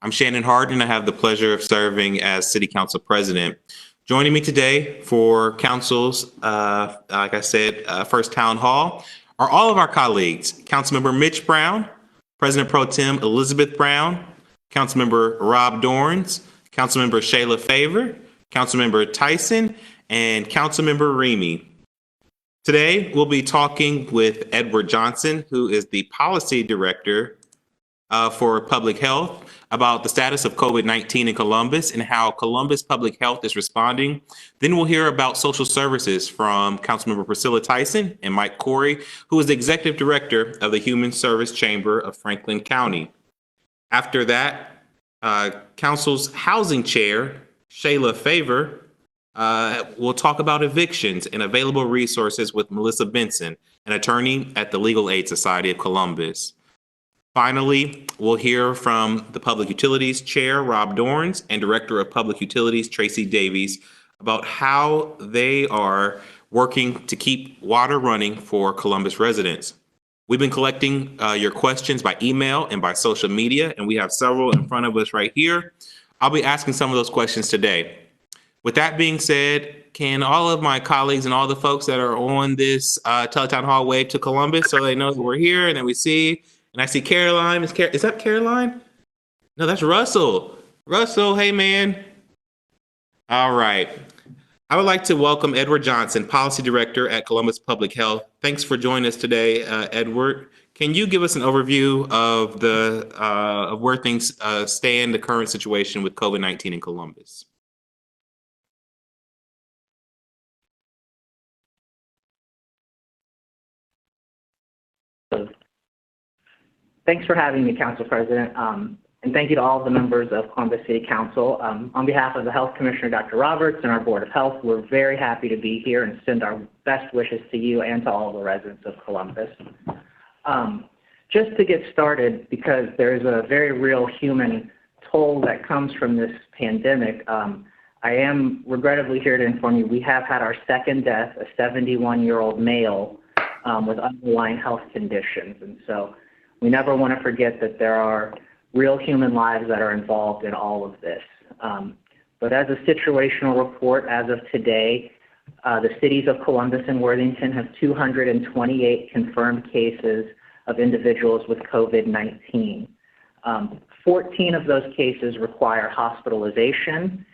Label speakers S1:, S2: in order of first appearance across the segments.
S1: I'm Shannon Harden, and I have the pleasure of serving as City Council President. Joining me today for Council's, like I said, first Town Hall are all of our colleagues. Councilmember Mitch Brown, President Pro Tem Elizabeth Brown, Councilmember Rob Dorns, Councilmember Shayla Favor, Councilmember Tyson, and Councilmember Remy. Today, we'll be talking with Edward Johnson, who is the Policy Director for Public Health, about the status of COVID-19 in Columbus and how Columbus Public Health is responding. Then we'll hear about social services from Councilmember Priscilla Tyson and Mike Corey, who is the Executive Director of the Human Service Chamber of Franklin County. After that, Council's Housing Chair, Shayla Favor, we'll talk about evictions and available resources with Melissa Benson, an attorney at the Legal Aid Society of Columbus. Finally, we'll hear from the Public Utilities Chair, Rob Dorns, and Director of Public Utilities, Tracy Davies, about how they are working to keep water running for Columbus residents. We've been collecting your questions by email and by social media, and we have several in front of us right here. I'll be asking some of those questions today. With that being said, can all of my colleagues and all the folks that are on this Teletown Hall wave to Columbus so they know that we're here and that we see? And I see Caroline. Is that Caroline? No, that's Russell. Russell, hey, man. All right. I would like to welcome Edward Johnson, Policy Director at Columbus Public Health. Thanks for joining us today, Edward. Can you give us an overview of of where things stand, the current situation with COVID-19 in Columbus?
S2: Thanks for having me, Council President, and thank you to all of the members of Columbus City Council. On behalf of the Health Commissioner, Dr. Roberts, and our Board of Health, we're very happy to be here and send our best wishes to you and to all the residents of Columbus. Just to get started, because there is a very real human toll that comes from this pandemic, I am regrettably here to inform you we have had our second death, a 71-year-old male with underlying health conditions. And so we never want to forget that there are real human lives that are involved in all of this. But as a situational report, as of today, the cities of Columbus and Worthington have 228 confirmed cases of individuals with COVID-19. 14 of those cases require hospitalization.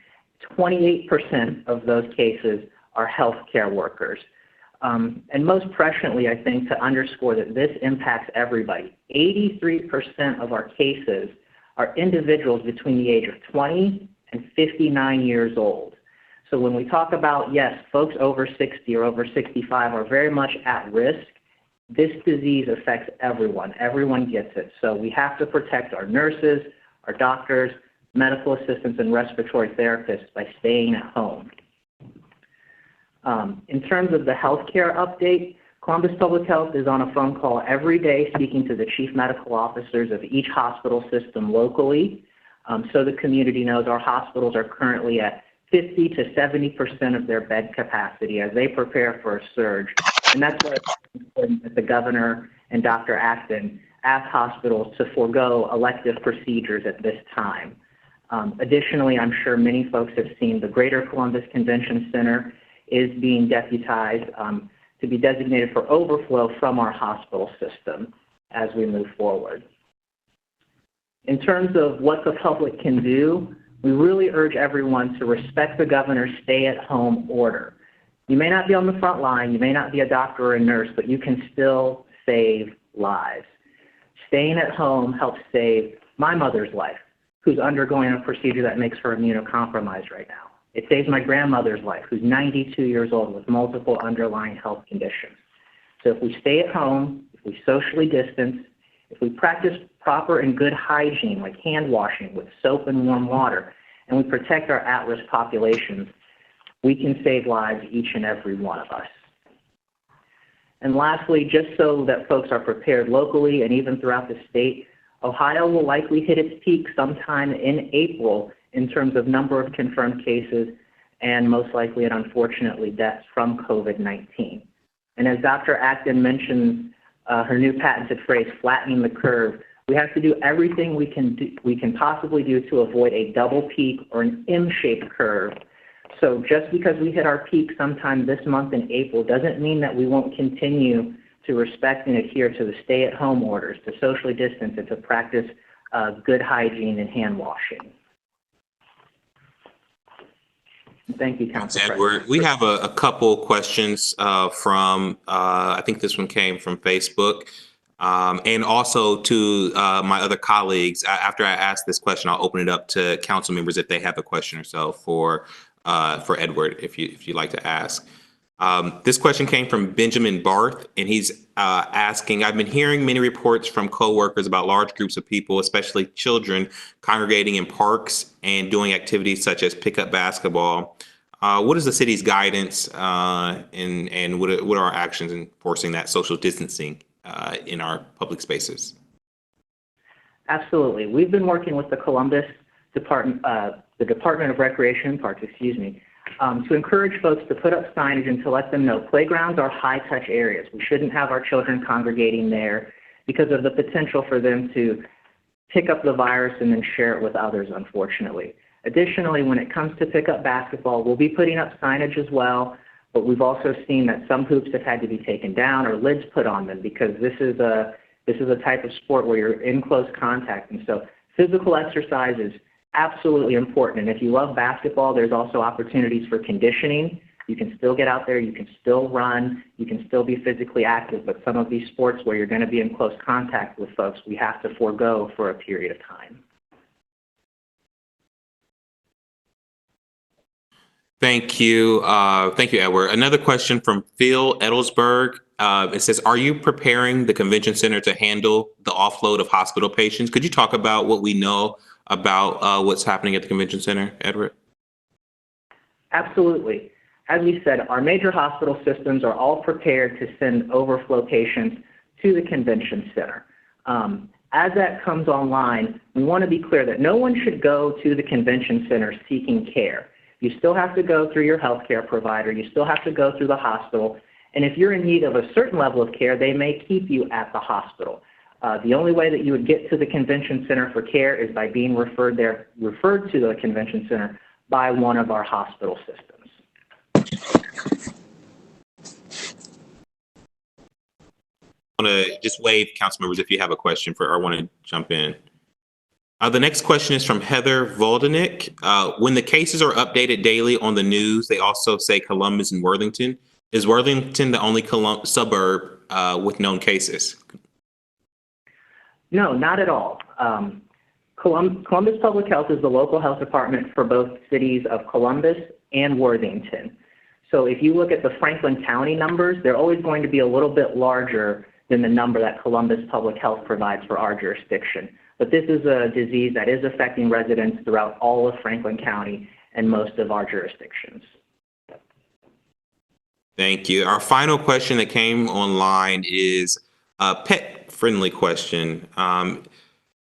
S2: 28% of those cases are healthcare workers. And most presciently, I think, to underscore that this impacts everybody, 83% of our cases are individuals between the age of 20 and 59 years old. So when we talk about, yes, folks over 60 or over 65 are very much at risk, this disease affects everyone. Everyone gets it. So we have to protect our nurses, our doctors, medical assistants, and respiratory therapists by staying at home. In terms of the healthcare update, Columbus Public Health is on a phone call every day speaking to the chief medical officers of each hospital system locally. So the community knows our hospitals are currently at 50 to 70% of their bed capacity as they prepare for a surge. And that's why it's important that the governor and Dr. Acton ask hospitals to forego elective procedures at this time. Additionally, I'm sure many folks have seen the Greater Columbus Convention Center is being deputized to be designated for overflow from our hospital system as we move forward. In terms of what the public can do, we really urge everyone to respect the governor's stay-at-home order. You may not be on the front line, you may not be a doctor or a nurse, but you can still save lives. Staying at home helps save my mother's life, who's undergoing a procedure that makes her immunocompromised right now. It saves my grandmother's life, who's 92 years old with multiple underlying health conditions. So if we stay at home, if we socially distance, if we practice proper and good hygiene like hand washing with soap and warm water, and we protect our at-risk populations, we can save lives, each and every one of us. And lastly, just so that folks are prepared locally and even throughout the state, Ohio will likely hit its peak sometime in April in terms of number of confirmed cases and most likely and unfortunately deaths from COVID-19. And as Dr. Acton mentioned, her new patented phrase, flattening the curve, We have to do everything we can possibly do to avoid a double peak or an M-shaped curve. So just because we hit our peak sometime this month in April doesn't mean that we won't continue to respect and adhere to the stay-at-home orders, to socially distance, and to practice good hygiene and hand washing. Thank you, Council President.
S1: Edward, we have a couple questions from, I think this one came from Facebook, and also to my other colleagues. After I ask this question, I'll open it up to council members if they have a question or so for Edward, if you'd like to ask. This question came from Benjamin Barth, and he's asking, I've been hearing many reports from coworkers about large groups of people, especially children, congregating in parks and doing activities such as pickup basketball. What is the city's guidance and what are our actions in enforcing that social distancing in our public spaces?
S2: Absolutely. We've been working with the Columbus Department, the Department of Recreation and Parks, to encourage folks to put up signage and to let them know playgrounds are high-touch areas. We shouldn't have our children congregating there because of the potential for them to pick up the virus and then share it with others, unfortunately. Additionally, when it comes to pickup basketball, we'll be putting up signage as well, but we've also seen that some hoops have had to be taken down or lids put on them because this is a type of sport where you're in close contact, and so physical exercise is absolutely important. And if you love basketball, there's also opportunities for conditioning. You can still get out there, you can still run, you can still be physically active, but some of these sports where you're going to be in close contact with folks, we have to forego for a period of time.
S1: Thank you. Thank you, Edward. Another question from Phil Edelsberg. It says, are you preparing the convention center to handle the offload of hospital patients? Could you talk about what we know about what's happening at the convention center, Edward?
S2: Absolutely. As we said, our major hospital systems are all prepared to send overflow patients to the convention center. As that comes online, we want to be clear that no one should go to the convention center seeking care. You still have to go through your healthcare provider. You still have to go through the hospital. And if you're in need of a certain level of care, they may keep you at the hospital. The only way that you would get to the convention center for care is by being referred to the convention center by one of our hospital systems.
S1: I want to just wave, council members, if you have a question or want to jump in. The next question is from Heather Voldenick. When the cases are updated daily on the news, they also say Columbus and Worthington. Is Worthington the only suburb with known cases?
S2: No, not at all. Columbus Public Health is the local health department for both cities of Columbus and Worthington. So if you look at the Franklin County numbers, they're always going to be a little bit larger than the number that Columbus Public Health provides for our jurisdiction. But this is a disease that is affecting residents throughout all of Franklin County and most of our jurisdictions.
S1: Thank you. Our final question that came online is a pet-friendly question.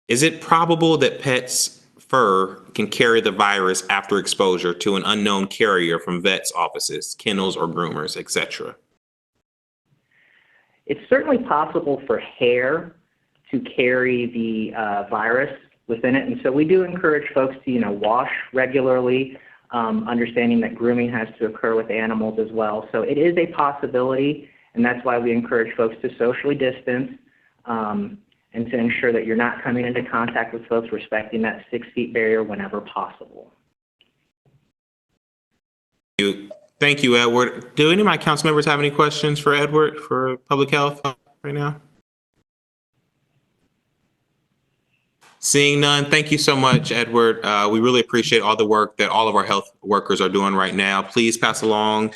S1: Is it probable that pets' fur can carry the virus after exposure to an unknown carrier from vets' offices, kennels or groomers, etc.?
S2: It's certainly possible for hair to carry the virus within it, and so we do encourage folks to, wash regularly, understanding that grooming has to occur with animals as well. So it is a possibility, and that's why we encourage folks to socially distance and to ensure that you're not coming into contact with folks, respecting that 6 feet barrier whenever possible.
S1: Thank you, Edward. Do any of my council members have any questions for Edward for public health right now? Seeing none, thank you so much, Edward. We really appreciate all the work that all of our health workers are doing right now. Please pass along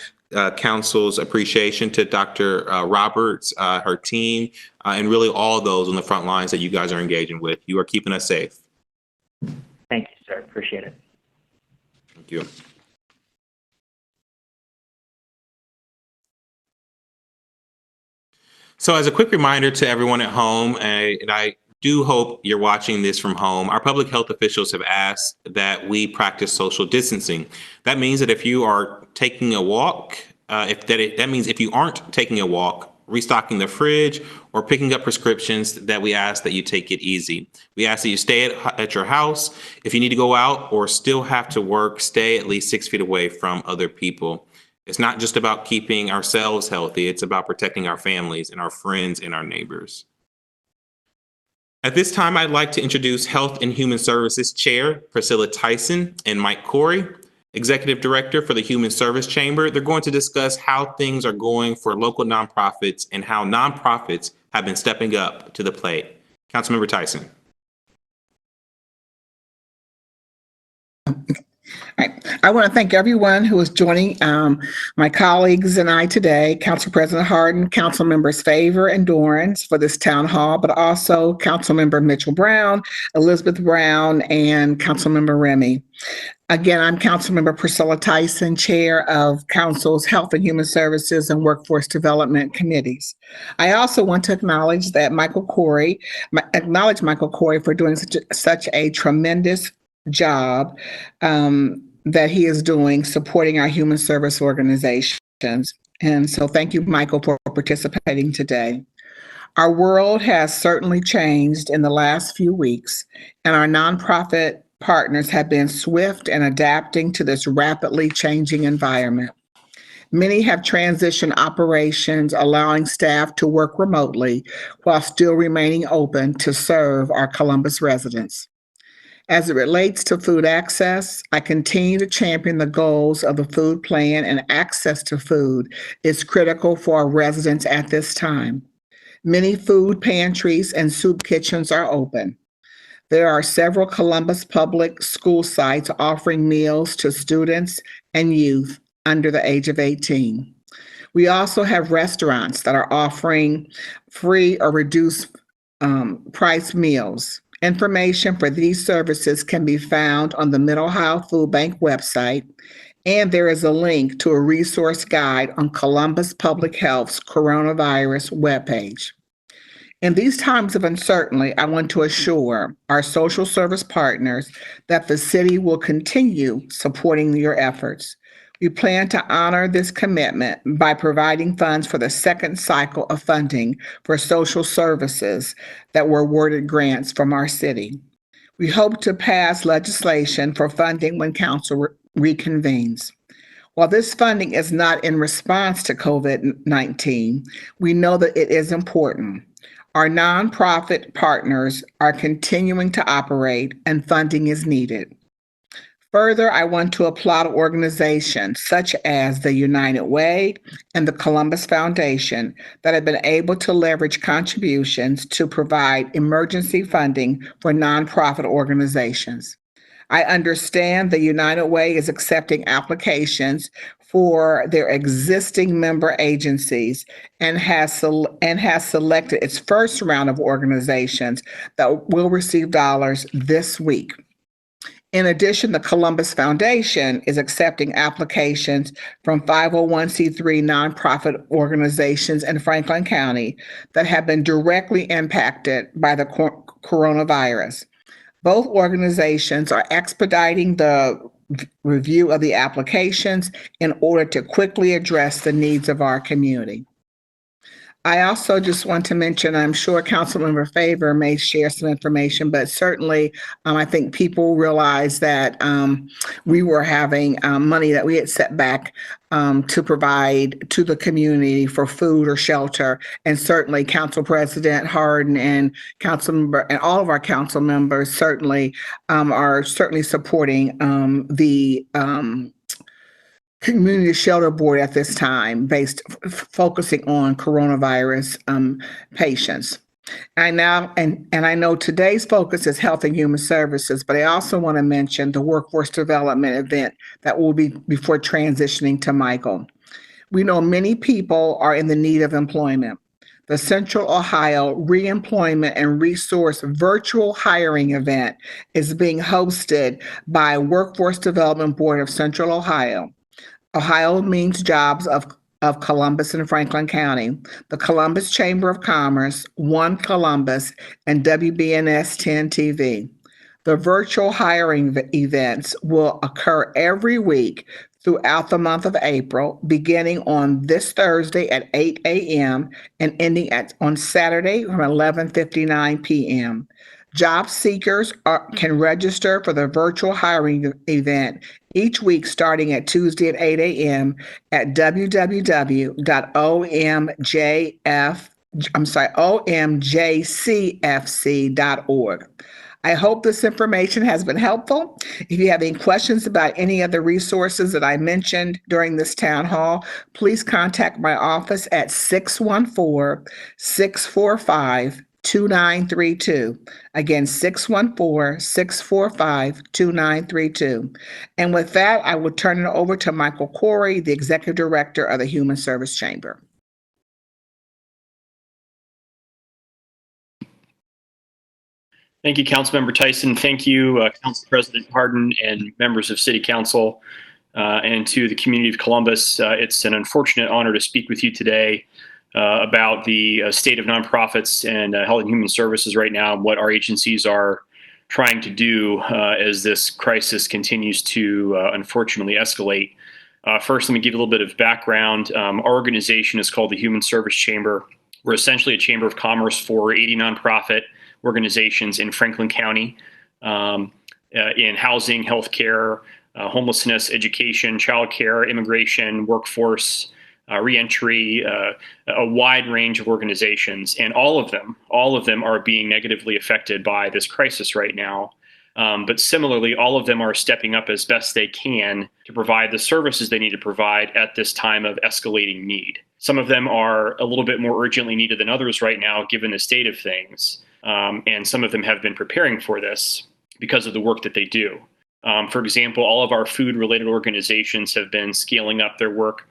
S1: council's appreciation to Dr. Roberts, her team, and really all those on the front lines that you guys are engaging with. You are keeping us safe.
S2: Thank you, sir. Appreciate it.
S1: Thank you. So as a quick reminder to everyone at home, and I do hope you're watching this from home, our public health officials have asked that we practice social distancing. That means that if you are taking a walk, that means if you aren't taking a walk restocking the fridge, or picking up prescriptions, that we ask that you take it easy. We ask that you stay at your house. If you need to go out or still have to work, stay at least 6 feet away from other people. It's not just about keeping ourselves healthy. It's about protecting our families and our friends and our neighbors. At this time, I'd like to introduce Health and Human Services Chair Priscilla Tyson and Mike Corey, Executive Director for the Human Service Chamber. They're going to discuss how things are going for local nonprofits and how nonprofits have been stepping up to the plate. Councilmember Tyson.
S3: I want to thank everyone who is joining my colleagues and I today, Council President Harden, Council Members Favor and Dorrance for this town hall, but also Council Member Mitchell Brown, Elizabeth Brown, and Council Member Remy. Again, I'm Councilmember Priscilla Tyson, Chair of Council's Health and Human Services and Workforce Development Committees. I also want to acknowledge Michael Corey for doing such a tremendous job that he is doing supporting our human service organizations. And so thank you, Michael, for participating today. Our world has certainly changed in the last few weeks, and our nonprofit partners have been swift in adapting to this rapidly changing environment. Many have transitioned operations, allowing staff to work remotely while still remaining open to serve our Columbus residents. As it relates to food access, I continue to champion the goals of the food plan, and access to food is critical for our residents at this time. Many food pantries and soup kitchens are open. There are several Columbus public school sites offering meals to students and youth under the age of 18. We also have restaurants that are offering free or reduced price meals. Information for these services can be found on the Mid-Ohio Food Bank website, and there is a link to a resource guide on Columbus Public Health's coronavirus webpage. In these times of uncertainty, I want to assure our social service partners that the city will continue supporting your efforts. We plan to honor this commitment by providing funds for the second cycle of funding for social services that were awarded grants from our city. We hope to pass legislation for funding when council reconvenes. While this funding is not in response to COVID-19, we know that it is important. Our nonprofit partners are continuing to operate, and funding is needed. Further, I want to applaud organizations such as the United Way and the Columbus Foundation that have been able to leverage contributions to provide emergency funding for nonprofit organizations. I understand the United Way is accepting applications for their existing member agencies and has selected its first round of organizations that will receive dollars this week. In addition, the Columbus Foundation is accepting applications from 501c3 nonprofit organizations in Franklin County that have been directly impacted by the coronavirus. Both organizations are expediting the review of the applications in order to quickly address the needs of our community. I also just want to mention, I'm sure Councilmember Favor may share some information, but certainly I think people realize that we were having money that we had set back to provide to the community for food or shelter. And certainly Council President Harden and Councilmember and all of our council members certainly are certainly supporting the Community Shelter Board at this time, focusing on coronavirus patients. I know today's focus is Health and Human Services, but I also want to mention the Workforce Development event that will be before transitioning to Michael. We know many people are in the need of employment. The Central Ohio Reemployment and Resource Virtual Hiring Event is being hosted by Workforce Development Board of Central Ohio. Ohio means jobs of Columbus and Franklin County, the Columbus Chamber of Commerce, One Columbus, and WBNS 10 TV. The virtual hiring events will occur every week throughout the month of April, beginning on this Thursday at 8 a.m. and ending on Saturday from 11:59 p.m. Job seekers can register for the virtual hiring event each week starting at Tuesday at 8 a.m. at omjcfc.org. I hope this information has been helpful. If you have any questions about any of the resources that I mentioned during this town hall, please contact my office at 614-645-2932. Again, 614-645-2932. And with that, I will turn it over to Michael Corey, the Executive Director of the Human Service Chamber.
S4: Thank you, Councilmember Tyson. Thank you, Council President Hardin and members of City Council, and to the community of Columbus. It's an unfortunate honor to speak with you today about the state of nonprofits and Health and Human Services right now, and what our agencies are trying to do as this crisis continues to unfortunately escalate. First, let me give you a little bit of background. Our organization is called the Human Service Chamber. We're essentially a chamber of commerce for 80 nonprofit organizations in Franklin County, in housing, healthcare, homelessness, education, childcare, immigration, workforce, reentry, a wide range of organizations. And all of them are being negatively affected by this crisis right now. But similarly, all of them are stepping up as best they can to provide the services they need to provide at this time of escalating need. Some of them are a little bit more urgently needed than others right now, given the state of things. And some of them have been preparing for this because of the work that they do. For example, all of our food-related organizations have been scaling up their work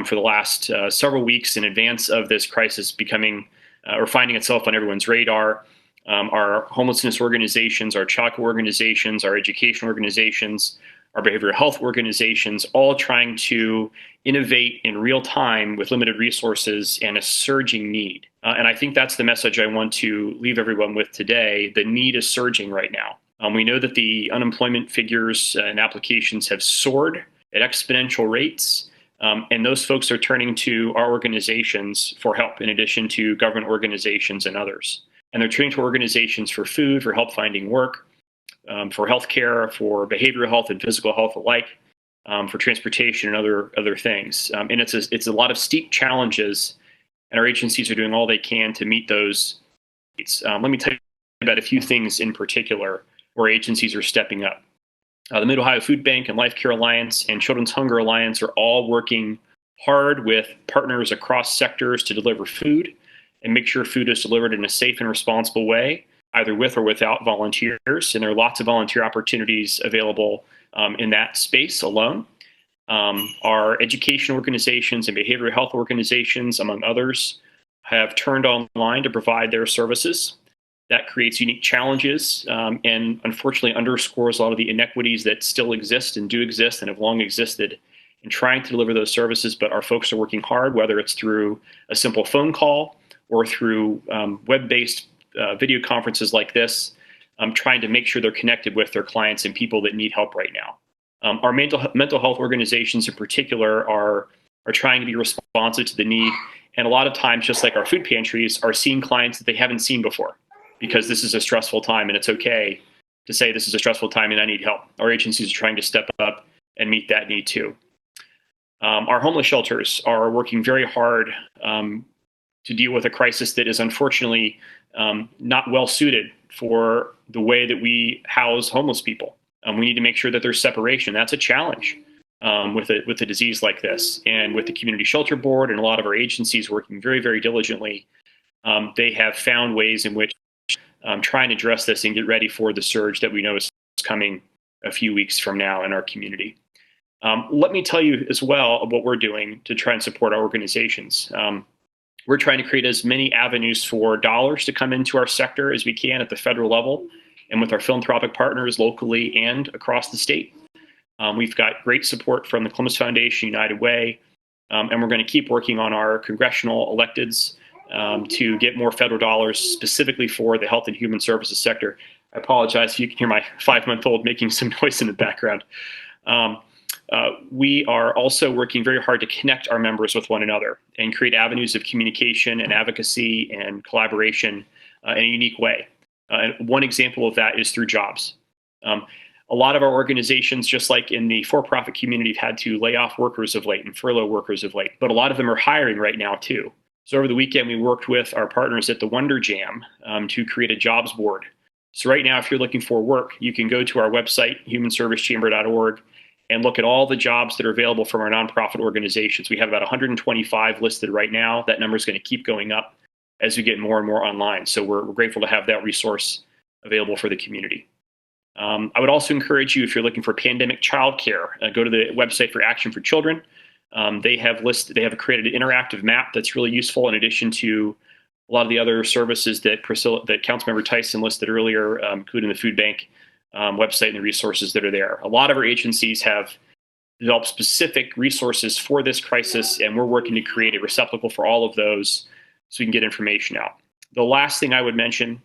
S4: for the last several weeks in advance of this crisis becoming or finding itself on everyone's radar. Our homelessness organizations, our childcare organizations, our education organizations, our behavioral health organizations, all trying to innovate in real time with limited resources and a surging need. And I think that's the message I want to leave everyone with today. The need is surging right now. We know that the unemployment figures and applications have soared at exponential rates. And those folks are turning to our organizations for help, in addition to government organizations and others. And they're turning to organizations for food, for help finding work, for healthcare, for behavioral health and physical health alike, for transportation and other things. And it's a lot of steep challenges, and our agencies are doing all they can to meet those needs. Let me tell you about a few things in particular where agencies are stepping up. The Mid-Ohio Food Bank and Life Care Alliance and Children's Hunger Alliance are all working hard with partners across sectors to deliver food and make sure food is delivered in a safe and responsible way, either with or without volunteers. And there are lots of volunteer opportunities available in that space alone. Our education organizations and behavioral health organizations, among others, have turned online to provide their services. That creates unique challenges and unfortunately underscores a lot of the inequities that still exist and do exist and have long existed in trying to deliver those services. But our folks are working hard, whether it's through a simple phone call or through web-based video conferences like this, trying to make sure they're connected with their clients and people that need help right now. Our mental health organizations in particular are trying to be responsive to the need. And a lot of times, just like our food pantries, are seeing clients that they haven't seen before, because this is a stressful time, and it's okay to say this is a stressful time and I need help. Our agencies are trying to step up and meet that need too. Our homeless shelters are working very hard to deal with a crisis that is unfortunately not well suited for the way that we house homeless people. We need to make sure that there's separation. That's a challenge with a disease like this. And with the Community Shelter Board and a lot of our agencies working very, very diligently, they have found ways in which trying to address this and get ready for the surge that we know is coming a few weeks from now in our community. Let me tell you as well what we're doing to try and support our organizations. We're trying to create as many avenues for dollars to come into our sector as we can at the federal level and with our philanthropic partners locally and across the state. We've got great support from the Columbus Foundation, United Way, and we're going to keep working on our congressional electeds to get more federal dollars specifically for the health and human services sector. I apologize if you can hear my 5-month-old making some noise in the background. we are also working very hard to connect our members with one another and create avenues of communication and advocacy and collaboration in a unique way. And one example of that is through jobs. A lot of our organizations, just like in the for-profit community, have had to lay off workers of late and furlough workers of late, but a lot of them are hiring right now too. So over the weekend, we worked with our partners at the Wonder Jam to create a jobs board. So right now, if you're looking for work, you can go to our website, humanservicechamber.org, and look at all the jobs that are available from our nonprofit organizations. We have about 125 listed right now. That number is going to keep going up as we get more and more online. So we're grateful to have that resource available for the community. I would also encourage you, if you're looking for pandemic childcare, go to the website for Action for Children. They have created an interactive map that's really useful in addition to a lot of the other services that Councilmember Tyson listed earlier, including the food bank website and the resources that are there. A lot of our agencies have developed specific resources for this crisis, and we're working to create a receptacle for all of those so we can get information out. The last thing I would mention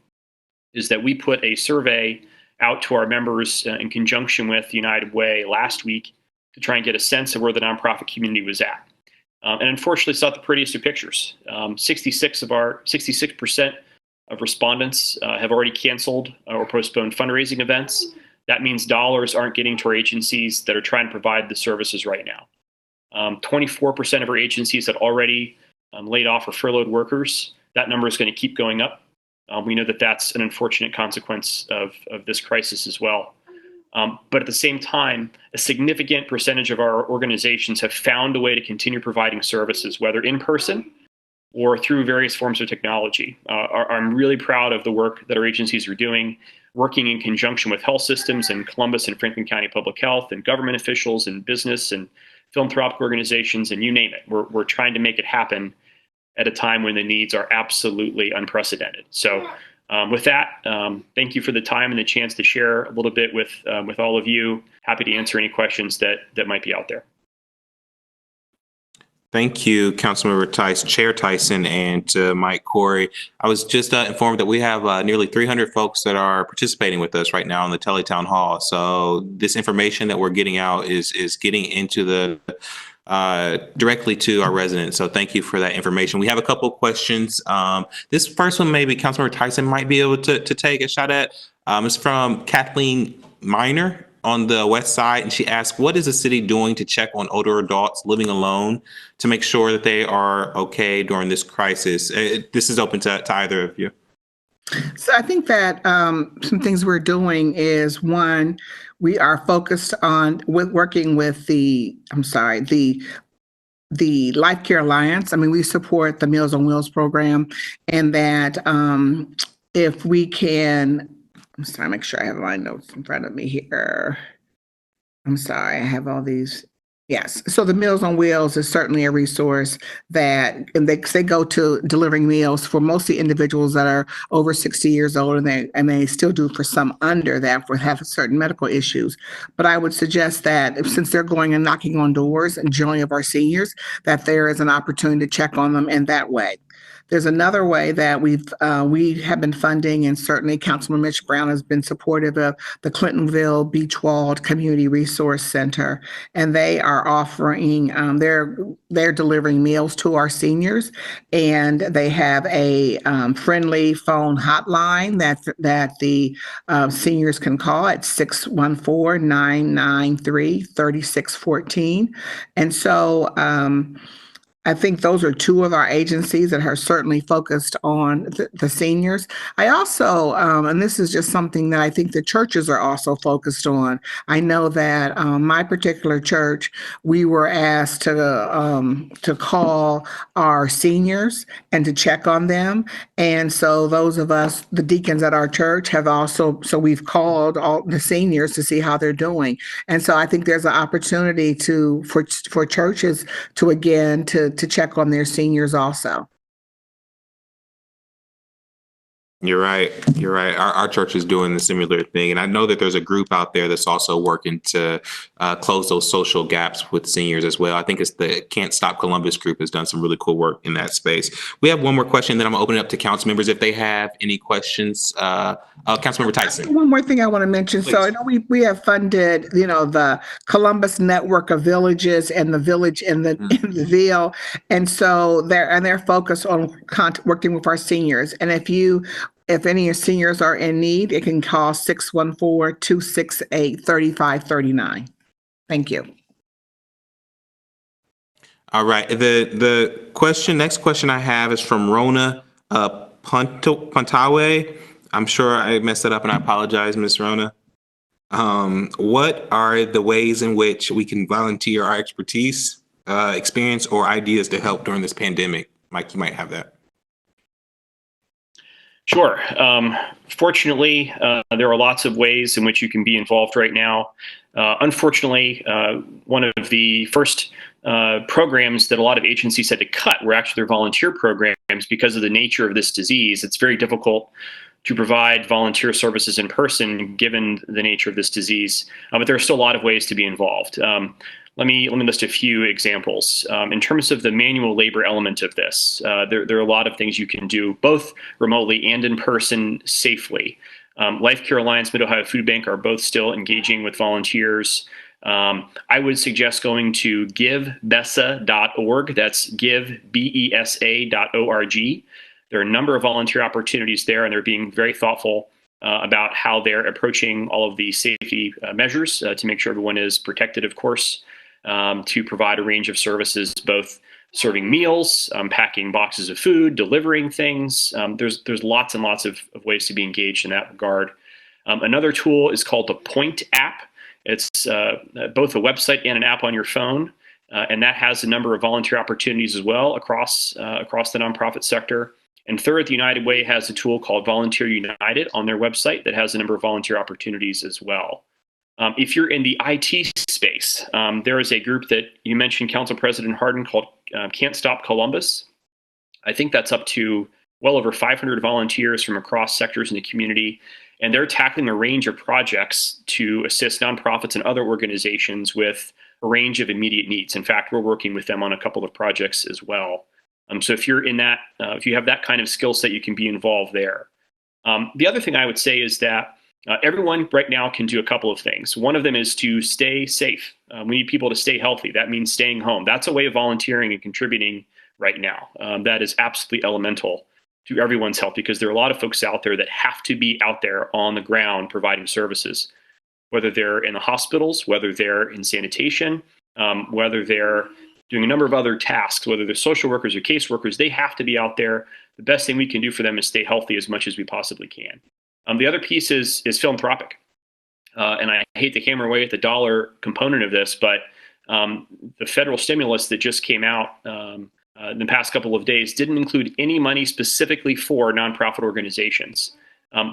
S4: is that we put a survey out to our members in conjunction with United Way last week to try and get a sense of where the nonprofit community was at. And unfortunately, it's not the prettiest of pictures. 66% of respondents have already canceled or postponed fundraising events. That means dollars aren't getting to our agencies that are trying to provide the services right now. 24% of our agencies had already laid off or furloughed workers. That number is going to keep going up. We know that that's an unfortunate consequence of this crisis as well. But at the same time, a significant percentage of our organizations have found a way to continue providing services, whether in person or through various forms of technology. I'm really proud of the work that our agencies are doing, working in conjunction with health systems in Columbus and Franklin County Public Health and government officials and business and philanthropic organizations and you name it. We're trying to make it happen at a time when the needs are absolutely unprecedented. So with that, thank you for the time and the chance to share a little bit with all of you. Happy to answer any questions that might be out there.
S1: Thank you, Councilmember Tyson, Chair Tyson, and Mike Corey. I was just informed that we have nearly 300 folks that are participating with us right now in the Teletown Hall. So this information that we're getting out is getting into the directly to our residents. So thank you for that information. We have a couple of questions. This first one, maybe Councilmember Tyson might be able to take a shot at. It's from Kathleen Miner on the west side, and she asked, what is the city doing to check on older adults living alone to make sure that they are okay during this crisis? This is open to either of you.
S3: So I think that some things we're doing is, one, we are focused on working with the Life Care Alliance. I mean, we support the Meals on Wheels program, and that if we can, I'm sorry, make sure I have my notes in front of me here. I'm sorry, I have all these. Yes. So the Meals on Wheels is certainly a resource that, and they go to delivering meals for mostly individuals that are over 60 years old, and they still do for some under that for have certain medical issues. But I would suggest that since they're going and knocking on doors and generally of our seniors, that there is an opportunity to check on them in that way. There's another way that we have been funding, and certainly Councilman Mitch Brown has been supportive of the Clintonville Beachwald Community Resource Center, and they are offering they're delivering meals to our seniors, and they have a friendly phone hotline that the seniors can call at 614-993-3614, and so. I think those are two of our agencies that are certainly focused on the seniors. I also, and this is just something that I think the churches are also focused on. I know that my particular church, we were asked to call our seniors and to check on them. And so those of us, the deacons at our church, have also, so we've called all the seniors to see how they're doing. And so I think there's an opportunity for churches to check on their seniors also.
S1: You're right. You're right. Our church is doing a similar thing. And I know that there's a group out there that's also working to close those social gaps with seniors as well. I think it's the Can't Stop Columbus group has done some really cool work in that space. We have one more question, then I'm gonna open it up to council members if they have any questions. Councilmember Tyson.
S3: One more thing I want to mention. So I
S1: Please.
S3: know we have funded, the Columbus network of villages and the village in the Ville. And so they're focused on working with our seniors. And if any of your seniors are in need, it can call 614-268-3539. Thank you.
S1: All right. The next question I have is from Rona Pontawe. I'm sure I messed that up and I apologize, Miss Rona. What are the ways in which we can volunteer our expertise, experience, or ideas to help during this pandemic? Mike, you might have that.
S4: Sure. Fortunately, there are lots of ways in which you can be involved right now. Unfortunately, one of the first programs that a lot of agencies had to cut were actually their volunteer programs because of the nature of this disease. It's very difficult to provide volunteer services in person given the nature of this disease, but there are still a lot of ways to be involved. Let me list a few examples. In terms of the manual labor element of this, there are a lot of things you can do both remotely and in person safely. Life Care Alliance, Mid-Ohio Food Bank are both still engaging with volunteers. I would suggest going to givebesa.org. That's givebesa.org. There are a number of volunteer opportunities there, and they're being very thoughtful about how they're approaching all of the safety measures to make sure everyone is protected, of course, to provide a range of services, both serving meals, packing boxes of food, delivering things. There's lots and lots of ways to be engaged in that regard. Another tool is called the Point app. It's both a website and an app on your phone, and that has a number of volunteer opportunities as well across the nonprofit sector. And third, the United Way has a tool called Volunteer United on their website that has a number of volunteer opportunities as well. If you're in the IT space, there is a group that you mentioned, Council President Hardin, called Can't Stop Columbus. I think that's up to well over 500 volunteers from across sectors in the community, and they're tackling a range of projects to assist nonprofits and other organizations with a range of immediate needs. In fact, we're working with them on a couple of projects as well. So if you're in that, if you have that kind of skill set, you can be involved there. The other thing I would say is that everyone right now can do a couple of things. One of them is to stay safe. We need people to stay healthy. That means staying home. That's a way of volunteering and contributing right now. That is absolutely elemental to everyone's health because there are a lot of folks out there that have to be out there on the ground providing services, whether they're in the hospitals, whether they're in sanitation, whether they're doing a number of other tasks, whether they're social workers or caseworkers. They have to be out there. The best thing we can do for them is stay healthy as much as we possibly can. The other piece is philanthropic. And I hate to hammer away at the dollar component of this, but the federal stimulus that just came out in the past couple of days didn't include any money specifically for nonprofit organizations.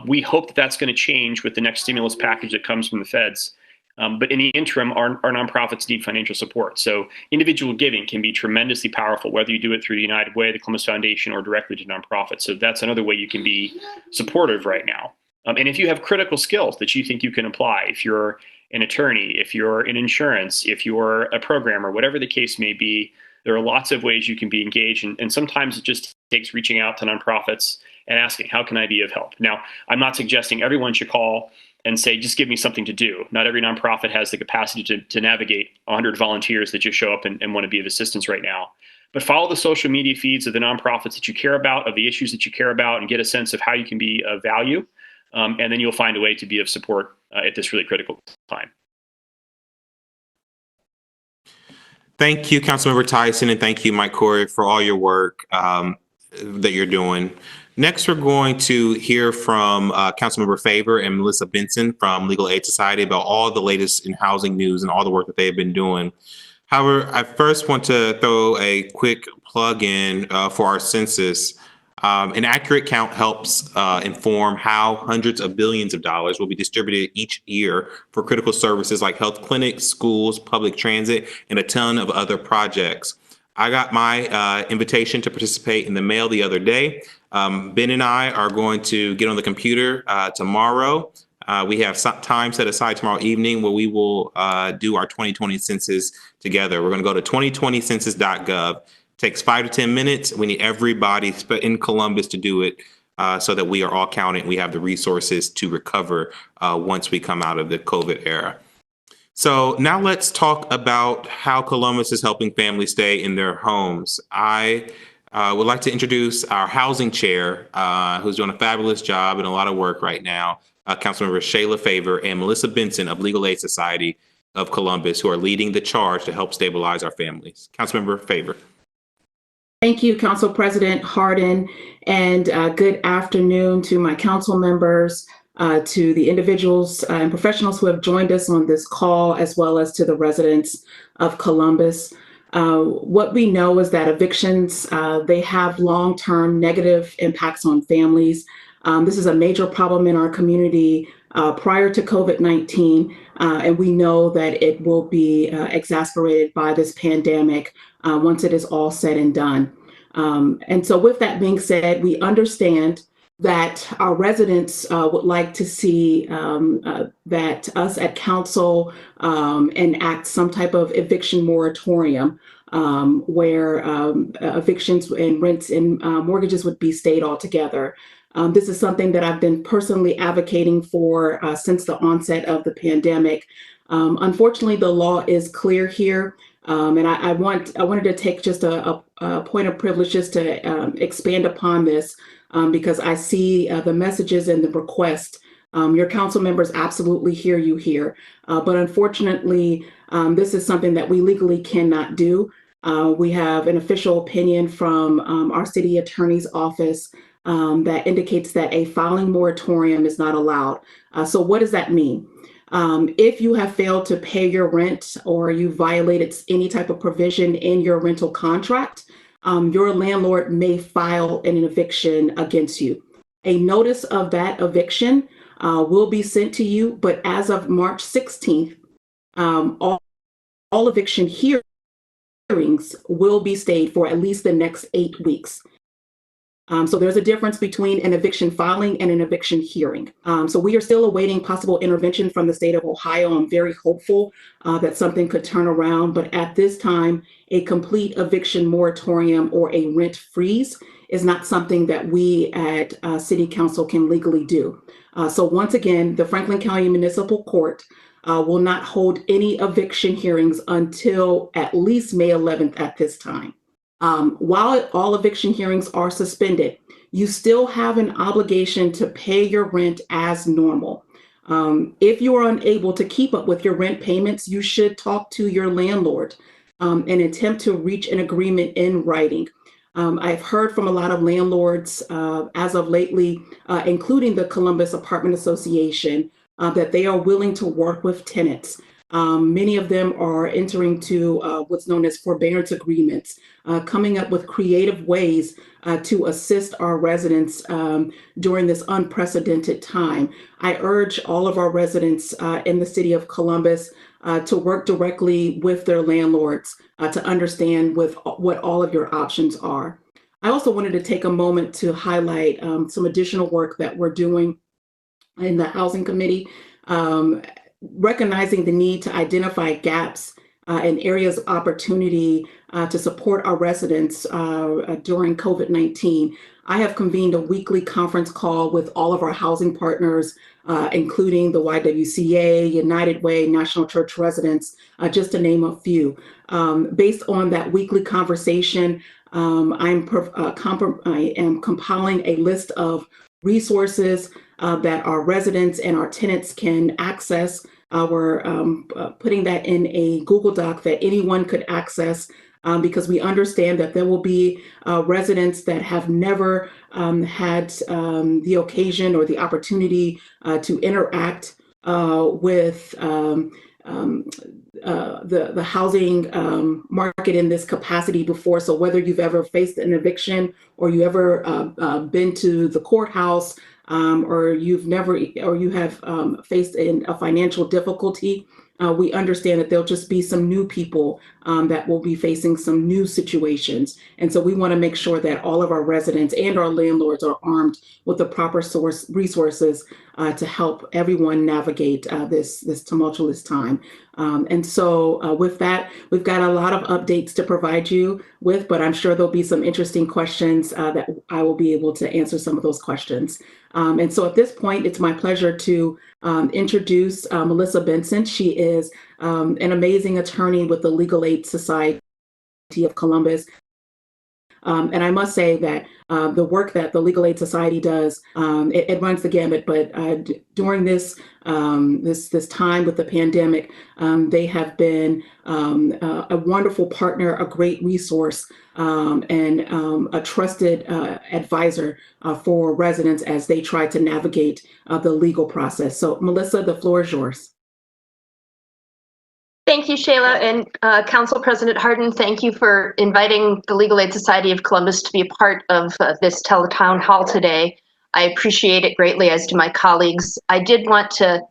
S4: We hope that that's going to change with the next stimulus package that comes from the feds. But in the interim, our nonprofits need financial support. So individual giving can be tremendously powerful, whether you do it through the United Way, the Columbus Foundation, or directly to nonprofits. So that's another way you can be supportive right now. And if you have critical skills that you think you can apply, if you're an attorney, if you're in insurance, if you're a programmer, whatever the case may be, there are lots of ways you can be engaged. And sometimes it just takes reaching out to nonprofits and asking, how can I be of help? Now, I'm not suggesting everyone should call and say, just give me something to do. Not every nonprofit has the capacity to navigate 100 volunteers that just show up and want to be of assistance right now. But follow the social media feeds of the nonprofits that you care about, of the issues that you care about, and get a sense of how you can be of value. And then you'll find a way to be of support at this really critical time.
S1: Thank you, Councilmember Tyson, and thank you, Mike Corey, for all your work that you're doing. Next, we're going to hear from Councilmember Favor and Melissa Benson from Legal Aid Society about all the latest in housing news and all the work that they've been doing. However, I first want to throw a quick plug in for our census. An accurate count helps inform how hundreds of billions of dollars will be distributed each year for critical services like health clinics, schools, public transit, and a ton of other projects. I got my invitation to participate in the mail the other day. Ben and I are going to get on the computer tomorrow. We have some time set aside tomorrow evening where we will do our 2020 census together. We're going to go to 2020census.gov. Takes 5 to 10 minutes. We need everybody in Columbus to do it so that we are all counted. We have the resources to recover once we come out of the COVID era. So now let's talk about how Columbus is helping families stay in their homes. I would like to introduce our housing chair, who's doing a fabulous job and a lot of work right now, Councilmember Shayla Favor and Melissa Benson of Legal Aid Society of Columbus, who are leading the charge to help stabilize our families. Councilmember Favor.
S5: Thank you, Council President Hardin, and good afternoon to my council members, to the individuals and professionals who have joined us on this call, as well as to the residents of Columbus. What we know is that evictions, they have long-term negative impacts on families. This is a major problem in our community prior to COVID-19, and we know that it will be exacerbated by this pandemic once it is all said and done. And so with that being said, we understand that our residents would like to see that us at council enact some type of eviction moratorium where evictions and rents and mortgages would be stayed altogether. This is something that I've been personally advocating for since the onset of the pandemic. Unfortunately, the law is clear here. And I wanted to take just a point of privilege just to expand upon this because I see the messages and the request. Your council members absolutely hear you here. But unfortunately, this is something that we legally cannot do. We have an official opinion from our city attorney's office that indicates that a filing moratorium is not allowed. So what does that mean? If you have failed to pay your rent or you violated any type of provision in your rental contract, your landlord may file an eviction against you. A notice of that eviction will be sent to you, but as of March 16th, all eviction hearings will be stayed for at least the next 8 weeks. So there's a difference between an eviction filing and an eviction hearing. So we are still awaiting possible intervention from the state of Ohio. I'm very hopeful that something could turn around, but at this time, a complete eviction moratorium or a rent freeze is not something that we at City Council can legally do. So once again, the Franklin County Municipal Court will not hold any eviction hearings until at least May 11th at this time. While all eviction hearings are suspended, you still have an obligation to pay your rent as normal. If you are unable to keep up with your rent payments, you should talk to your landlord and attempt to reach an agreement in writing. I've heard from a lot of landlords as of lately, including the Columbus Apartment Association, that they are willing to work with tenants. Many of them are entering to what's known as forbearance agreements, coming up with creative ways to assist our residents during this unprecedented time. I urge all of our residents in the city of Columbus to work directly with their landlords to understand what all of your options are. I also wanted to take a moment to highlight some additional work that we're doing in the Housing Committee. Recognizing the need to identify gaps and areas of opportunity to support our residents during COVID-19. I have convened a weekly conference call with all of our housing partners, including the YWCA, United Way, National Church Residents, just to name a few. Based on that weekly conversation, I am compiling a list of resources that our residents and our tenants can access. We're putting that in a Google Doc that anyone could access because we understand that there will be residents that have never had the occasion or the opportunity to interact with the housing market in this capacity before. So whether you've ever faced an eviction or you ever been to the courthouse or you have faced a financial difficulty, we understand that there'll just be some new people that will be facing some new situations. And so we want to make sure that all of our residents and our landlords are armed with the proper resources to help everyone navigate this tumultuous time. And so with that, we've got a lot of updates to provide you with, but I'm sure there'll be some interesting questions that I will be able to answer some of those questions. And so at this point, it's my pleasure to introduce Melissa Benson. She is an amazing attorney with the Legal Aid Society of Columbus. And I must say that the work that the Legal Aid Society does, it runs the gamut, but during this time with the pandemic, they have been a wonderful partner, a great resource, and a trusted advisor for residents as they try to navigate the legal process. So Melissa, the floor is yours.
S6: Thank you, Shayla, and Council President Hardin, thank you for inviting the Legal Aid Society of Columbus to be a part of this teletown hall today. I appreciate it greatly, as do my colleagues. I did want to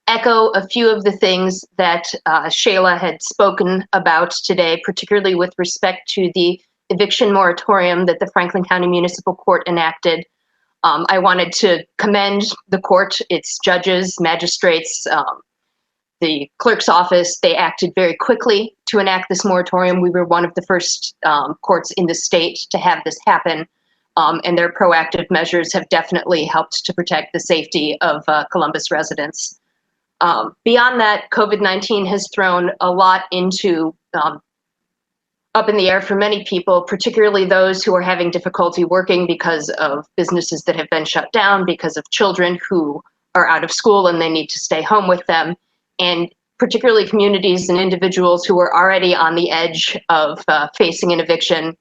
S6: echo a few of the things that Shayla had spoken about today, particularly with respect to the eviction moratorium that the Franklin County Municipal Court enacted. I wanted to commend the court, its judges, magistrates, the clerk's office. They acted very quickly to enact this moratorium. We were one of the first courts in the state to have this happen, and their proactive measures have definitely helped to protect the safety of Columbus residents. Beyond that, COVID-19 has thrown a lot into up in the air for many people, particularly those who are having difficulty working because of businesses that have been shut down, because of children who are out of school and they need to stay home with them, and particularly communities and individuals who are already on the edge of facing an eviction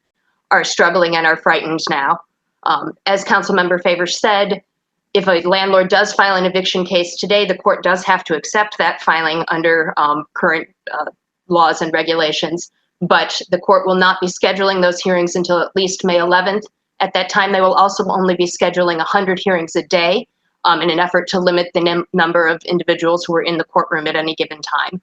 S6: are struggling and are frightened now. As Councilmember Favors said, if a landlord does file an eviction case today, the court does have to accept that filing under current laws and regulations, but the court will not be scheduling those hearings until at least May 11th. At that time, they will also only be scheduling 100 hearings a day in an effort to limit the number of individuals who are in the courtroom at any given time.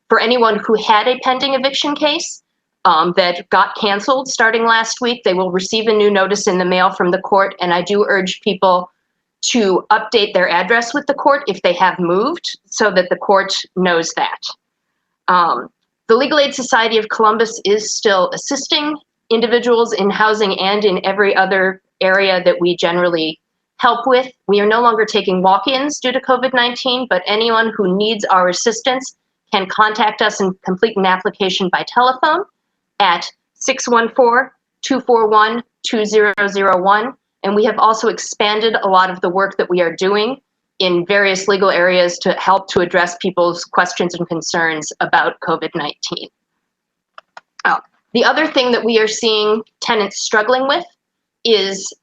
S6: For anyone who had a pending eviction case that got canceled starting last week, they will receive a new notice in the mail from the court, and I do urge people to update their address with the court if they have moved, so that the court knows that. The Legal Aid Society of Columbus is still assisting individuals in housing and in every other area that we generally help with. We are no longer taking walk-ins due to COVID-19, but anyone who needs our assistance can contact us and complete an application by telephone at 614-241-2001. And we have also expanded a lot of the work that we are doing in various legal areas to help to address people's questions and concerns about COVID-19. The other thing that we are seeing tenants struggling with is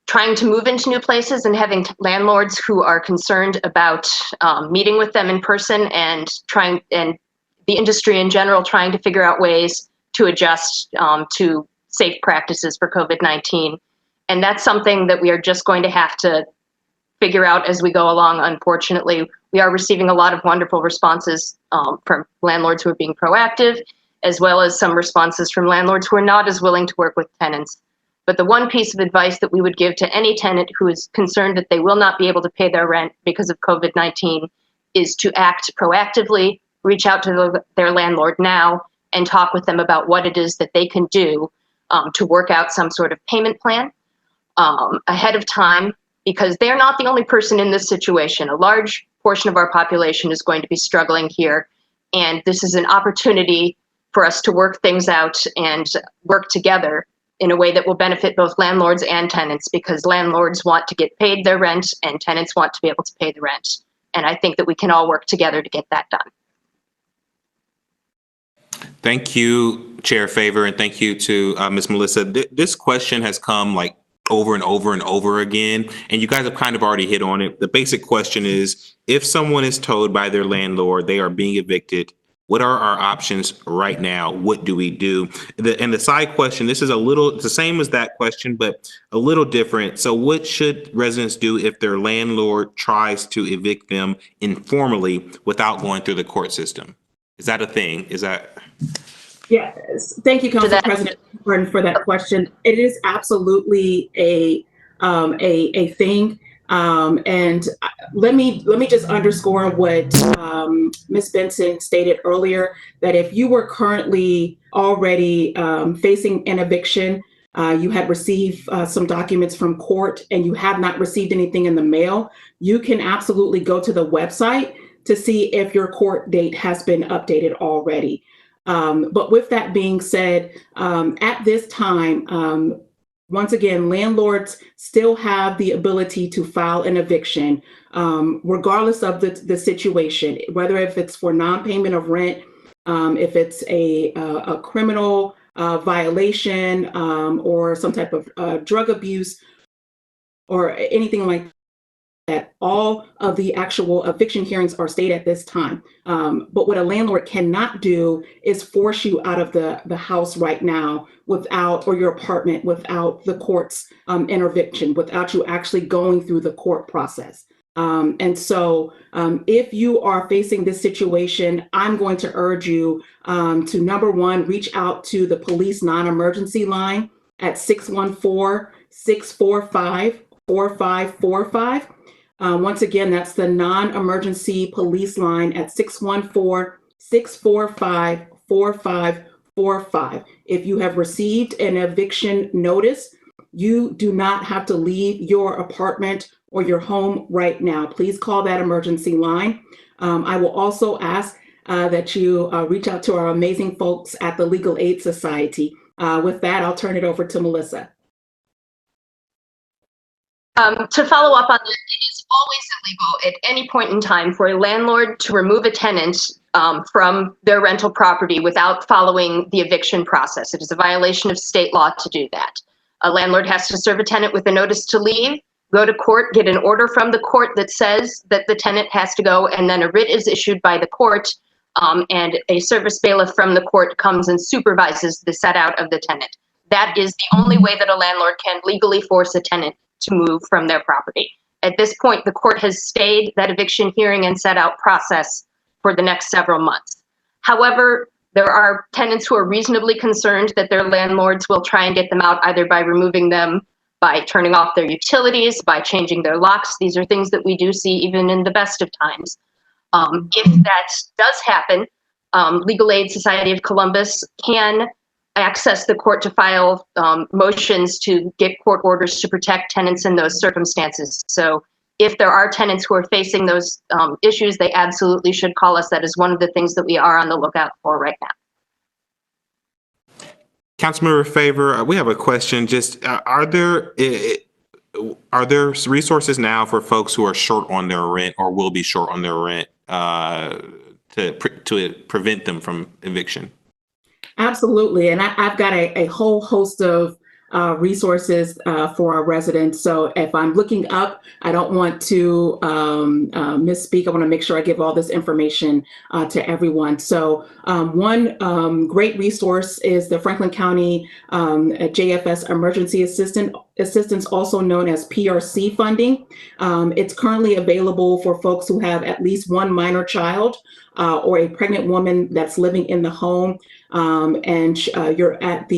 S6: trying to move into new places and having landlords who are concerned about meeting with them in person, and the industry in general trying to figure out ways to adjust to safe practices for COVID-19. And that's something that we are just going to have to figure out as we go along. Unfortunately, we are receiving a lot of wonderful responses from landlords who are being proactive, as well as some responses from landlords who are not as willing to work with tenants. But the one piece of advice that we would give to any tenant who is concerned that they will not be able to pay their rent because of COVID-19 is to act proactively, reach out to their landlord now, and talk with them about what it is that they can do to work out some sort of payment plan ahead of time, because they're not the only person in this situation. A large portion of our population is going to be struggling here, and this is an opportunity for us to work things out and work together in a way that will benefit both landlords and tenants, because landlords want to get paid their rent and tenants want to be able to pay the rent. And I think that we can all work together to get that done.
S1: Thank you, Chair Favor, and thank you to Ms. Melissa. This question has come like over and over and over again, and you guys have kind of already hit on it. The basic question is, if someone is told by their landlord they are being evicted What are our options right now? What do we do? And the side question, this is it's the same as that question, but a little different. So what should residents do if their landlord tries to evict them informally without going through the court system? Is that a thing? Is that?
S5: Yes. Thank you, Council President Martin, for that question. It is absolutely a thing. And let me just underscore what Ms. Benson stated earlier, that if you were currently already facing an eviction, you had received some documents from court and you have not received anything in the mail, you can absolutely go to the website to see if your court date has been updated already. But with that being said, at this time, once again, landlords still have the ability to file an eviction, regardless of the situation, whether if it's for non-payment of rent, if it's a criminal violation, or some type of drug abuse, or anything like that. All of the actual eviction hearings are stayed at this time. But what a landlord cannot do is force you out of the house right now without, or your apartment without the court's intervention, without you actually going through the court process. And so if you are facing this situation, I'm going to urge you to, number one, reach out to the police non-emergency line at 614-645-4545. Once again, that's the non-emergency police line at 614-645-4545. If you have received an eviction notice, you do not have to leave your apartment or your home right now. Please call that emergency line. I will also ask that you reach out to our amazing folks at the Legal Aid Society. With that, I'll turn it over to Melissa.
S6: To follow up on that, it is always illegal at any point in time for a landlord to remove a tenant from their rental property without following the eviction process. It is a violation of state law to do that. A landlord has to serve a tenant with a notice to leave, go to court, get an order from the court that says that the tenant has to go, and then a writ is issued by the court, and a service bailiff from the court comes and supervises the set out of the tenant. That is the only way that a landlord can legally force a tenant to move from their property. At this point, the court has stayed that eviction hearing and set out process for the next several months. However, there are tenants who are reasonably concerned that their landlords will try and get them out either by removing them, by turning off their utilities, by changing their locks. These are things that we do see even in the best of times. If that does happen, Legal Aid Society of Columbus can access the court to file motions to get court orders to protect tenants in those circumstances. So if there are tenants who are facing those issues, they absolutely should call us. That is one of the things that we are on the lookout for right now.
S1: Councilmember Favor, we have a question. Just are there resources now for folks who are short on their rent or will be short on their rent to prevent them from eviction?
S5: Absolutely. And I've got a whole host of resources for our residents. So if I'm looking up, I don't want to misspeak. I want to make sure I give all this information to everyone. So one great resource is the Franklin County JFS Emergency Assistance, also known as PRC funding. It's currently available for folks who have at least one minor child or a pregnant woman that's living in the home, and you're at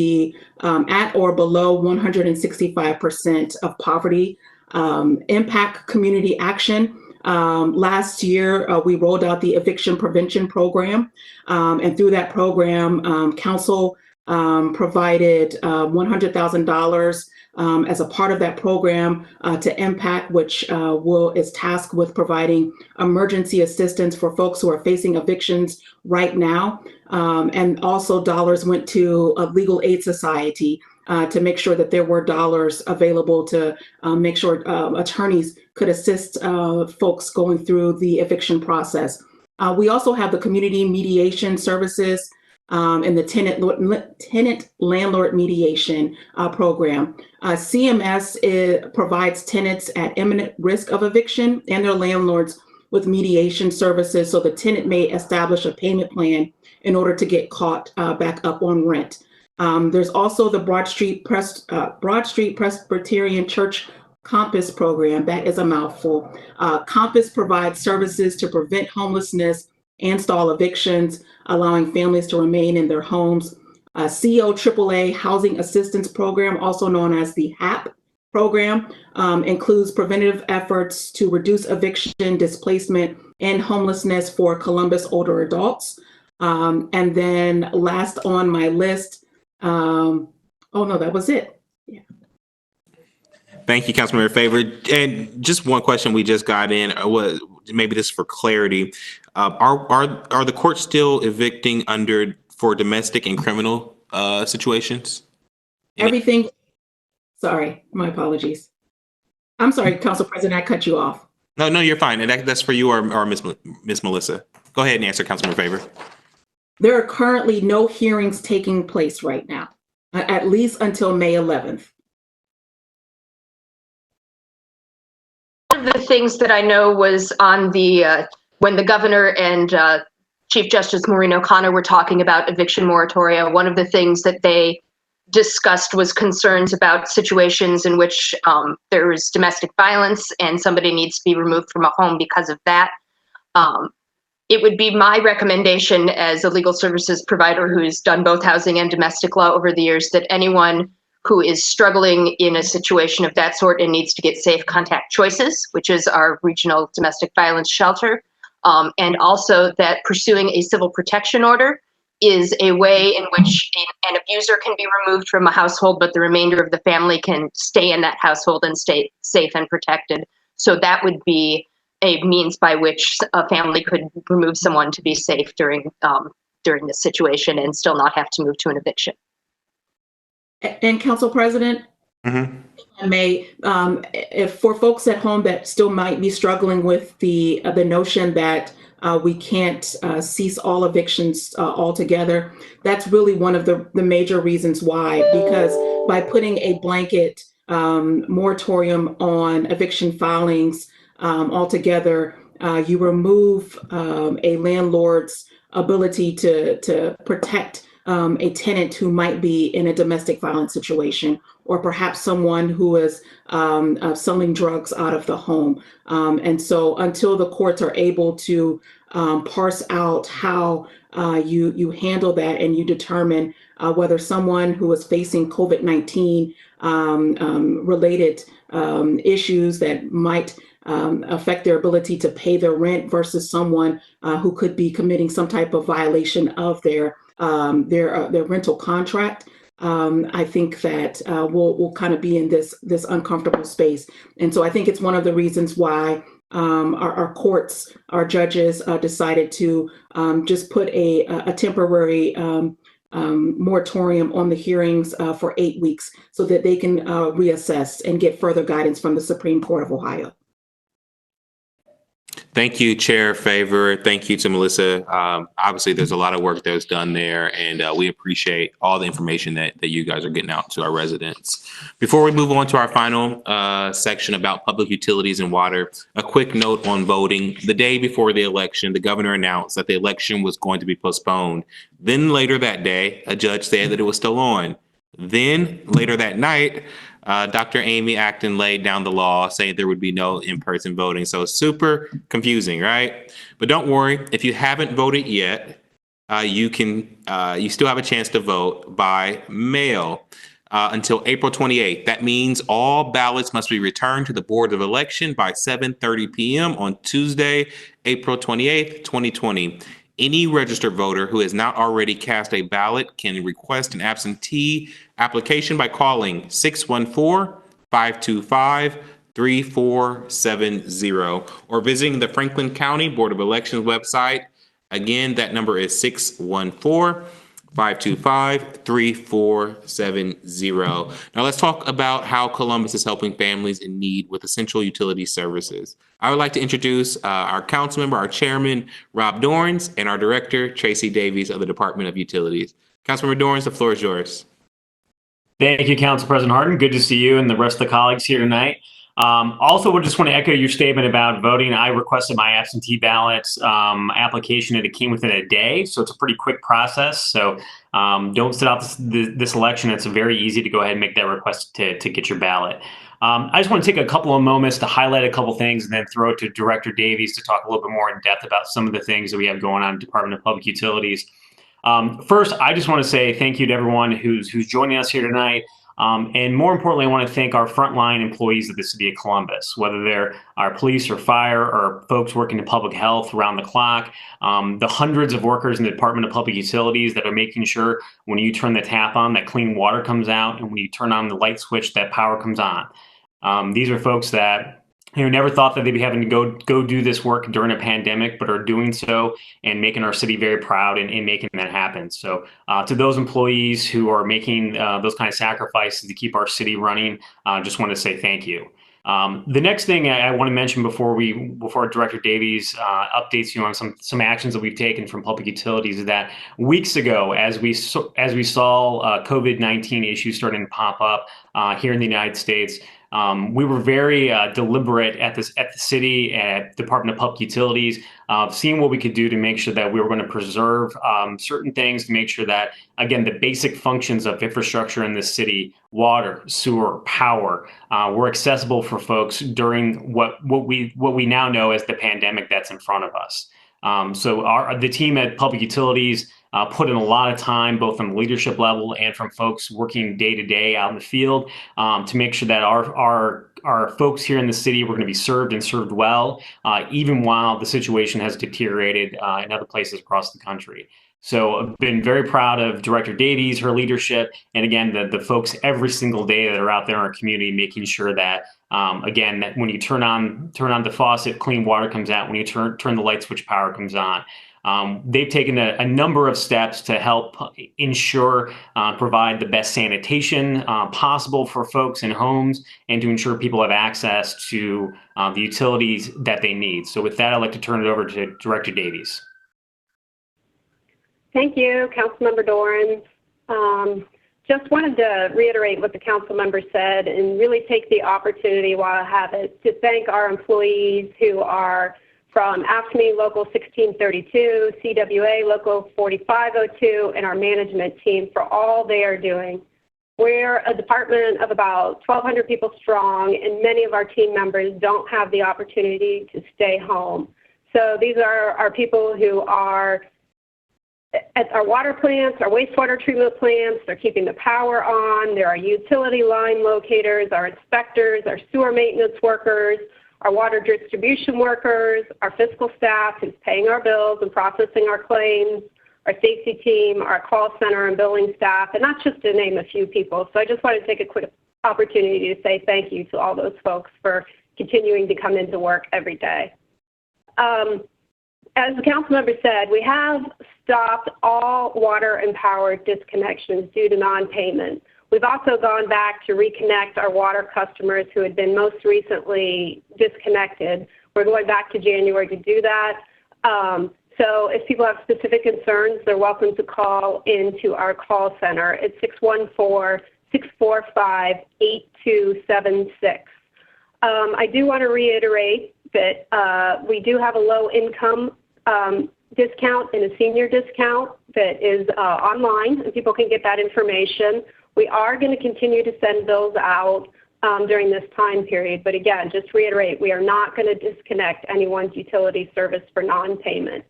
S5: or below 165% of poverty. Impact Community Action. Last year, we rolled out the Eviction Prevention Program, and through that program, Council provided $100,000 as a part of that program to Impact, which is tasked with providing emergency assistance for folks who are facing evictions right now. And also dollars went to a Legal Aid Society to make sure that there were dollars available to make sure attorneys could assist folks going through the eviction process. We also have the Community Mediation Services and the tenant landlord mediation program. CMS provides tenants at imminent risk of eviction and their landlords with mediation services, so the tenant may establish a payment plan in order to get caught back up on rent. There's also the Broad Street Presbyterian Church Compass program. That is a mouthful. Compass provides services to prevent homelessness and stall evictions, allowing families to remain in their homes. COAAA Housing Assistance Program, also known as the HAP program, includes preventative efforts to reduce eviction, displacement, and homelessness for Columbus older adults. And then last on my list, oh no, that was it. Yeah.
S1: Thank you, Councilmember Favor. And just one question we just got in was maybe this for clarity. Are the courts still evicting for domestic and criminal situations?
S5: Everything. Sorry, my apologies. I'm sorry, Council President, I cut you off.
S1: No, you're fine. And that's for you or Miss Melissa. Go ahead and answer, Councilmember Favor.
S5: There are currently no hearings taking place right now, at least until May 11th.
S6: One of the things that I know was on the when the governor and Chief Justice Maureen O'Connor were talking about eviction moratoria, one of the things that they discussed was concerns about situations in which there is domestic violence and somebody needs to be removed from a home because of that. It would be my recommendation as a legal services provider who's done both housing and domestic law over the years that anyone who is struggling in a situation of that sort and needs to get safe contact choices, which is our regional domestic violence shelter, and also that pursuing a civil protection order is a way in which an abuser can be removed from a household, but the remainder of the family can stay in that household and stay safe and protected. So that would be a means by which a family could remove someone to be safe during this situation and still not have to move to an eviction.
S5: And Council President, I may, if for folks at home that still might be struggling with the notion that we can't cease all evictions altogether, that's really one of the major reasons why, because by putting a blanket moratorium on eviction filings altogether, you remove a landlord's ability to protect a tenant who might be in a domestic violence situation, or perhaps someone who is selling drugs out of the home. And so until the courts are able to parse out how you handle that and you determine whether someone who is facing COVID-19 related issues that might affect their ability to pay their rent versus someone who could be committing some type of violation of their rental contract, I think that we'll kind of be in this uncomfortable space. And so I think it's one of the reasons why our courts, our judges decided to just put a temporary moratorium on the hearings for 8 weeks so that they can reassess and get further guidance from the Supreme Court of Ohio.
S1: Thank you, Chair Favor. Thank you to Melissa. Obviously, there's a lot of work that was done there, and we appreciate all the information that you guys are getting out to our residents. Before we move on to our final section about public utilities and water, a quick note on voting. The day before the election, the governor announced that the election was going to be postponed. Then later that day, a judge said that it was still on. Then later that night, Dr. Amy Acton laid down the law saying there would be no in-person voting. So it's super confusing, right? But don't worry, if you haven't voted yet, you still have a chance to vote by mail until April 28th. That means all ballots must be returned to the Board of Election by 7:30 p.m. on Tuesday, April 28th, 2020. Any registered voter who has not already cast a ballot can request an absentee application by calling 614-525-3470 or visiting the Franklin County Board of Elections website. Again, that number is 614-525-3470. Now let's talk about how Columbus is helping families in need with essential utility services. I would like to introduce our council member, our chairman, Rob Dorns, and our director, Tracy Davies of the Department of Utilities. Councilmember Dorns, the floor is yours.
S7: Thank you, Council President Harden. Good to see you and the rest of the colleagues here tonight.
S4: Also, we just want to echo your statement about voting. I requested my absentee ballot application, and it came within a day, so it's a pretty quick process. So don't sit out this election. It's very easy to go ahead and make that request to get your ballot. I just want to take a couple of moments to highlight a couple things and then throw it to Director Davies to talk a little bit more in depth about some of the things that we have going on in Department of Public Utilities. First, I just want to say thank you to everyone who's joining us here tonight. And more importantly, I want to thank our frontline employees of the City of Columbus, whether they're our police or fire or folks working in public health around the clock, the hundreds of workers in the Department of Public Utilities that are making sure when you turn the tap on, that clean water comes out, and when you turn on the light switch, that power comes on. These are folks that never thought that they'd be having to go do this work during a pandemic, but are doing so and making our city very proud in making that happen. So to those employees who are making those kind of sacrifices to keep our city running, just want to say thank you. The next thing I want to mention before Director Davies updates you on some actions that we've taken from public utilities is that weeks ago, as we saw COVID-19 issues starting to pop up here in the United States, we were very deliberate at the city, at Department of Public Utilities, seeing what we could do to make sure that we were going to preserve certain things to make sure that, again, the basic functions of infrastructure in this city, water, sewer, power, were accessible for folks during what we now know as the pandemic that's in front of us. So the team at Public Utilities put in a lot of time, both from the leadership level and from folks working day to day out in the field, to make sure that our folks here in the city were going to be served and served well, even while the situation has deteriorated in other places across the country. So I've been very proud of Director Davies, her leadership, and again, the folks every single day that are out there in our community, making sure that, again, that when you turn on the faucet, clean water comes out. When you turn the light switch, power comes on. They've taken a number of steps to help ensure, provide the best sanitation possible for folks in homes and to ensure people have access to the utilities that they need. So with that, I'd like to turn it over to Director Davies.
S7: Thank you, Councilmember Dorans. Just wanted to reiterate what the council member said and really take the opportunity while I have it to thank our employees who are from AFSCME Local 1632, CWA Local 4502, and our management team for all they are doing. We're a department of about 1,200 people strong, and many of our team members don't have the opportunity to stay home. So these are our people who are at our water plants, our wastewater treatment plants. They're keeping the power on. There are utility line locators, our inspectors, our sewer maintenance workers, our water distribution workers, our fiscal staff who's paying our bills and processing our claims, our safety team, our call center and billing staff, and that's just to name a few people. So I just wanted to take a quick opportunity to say thank you to all those folks for continuing to come into work every day. As the council member said, we have stopped all water and power disconnections due to non-payment. We've also gone back to reconnect our water customers who had been most recently disconnected. We're going back to January to do that. So if people have specific concerns, they're welcome to call into our call center at 614-645-8276. I do want to reiterate that we do have a low-income discount and a senior discount that is online, and people can get that information. We are going to continue to send bills out during this time period, but again, just reiterate, we are not going to disconnect anyone's utility service for non-payment.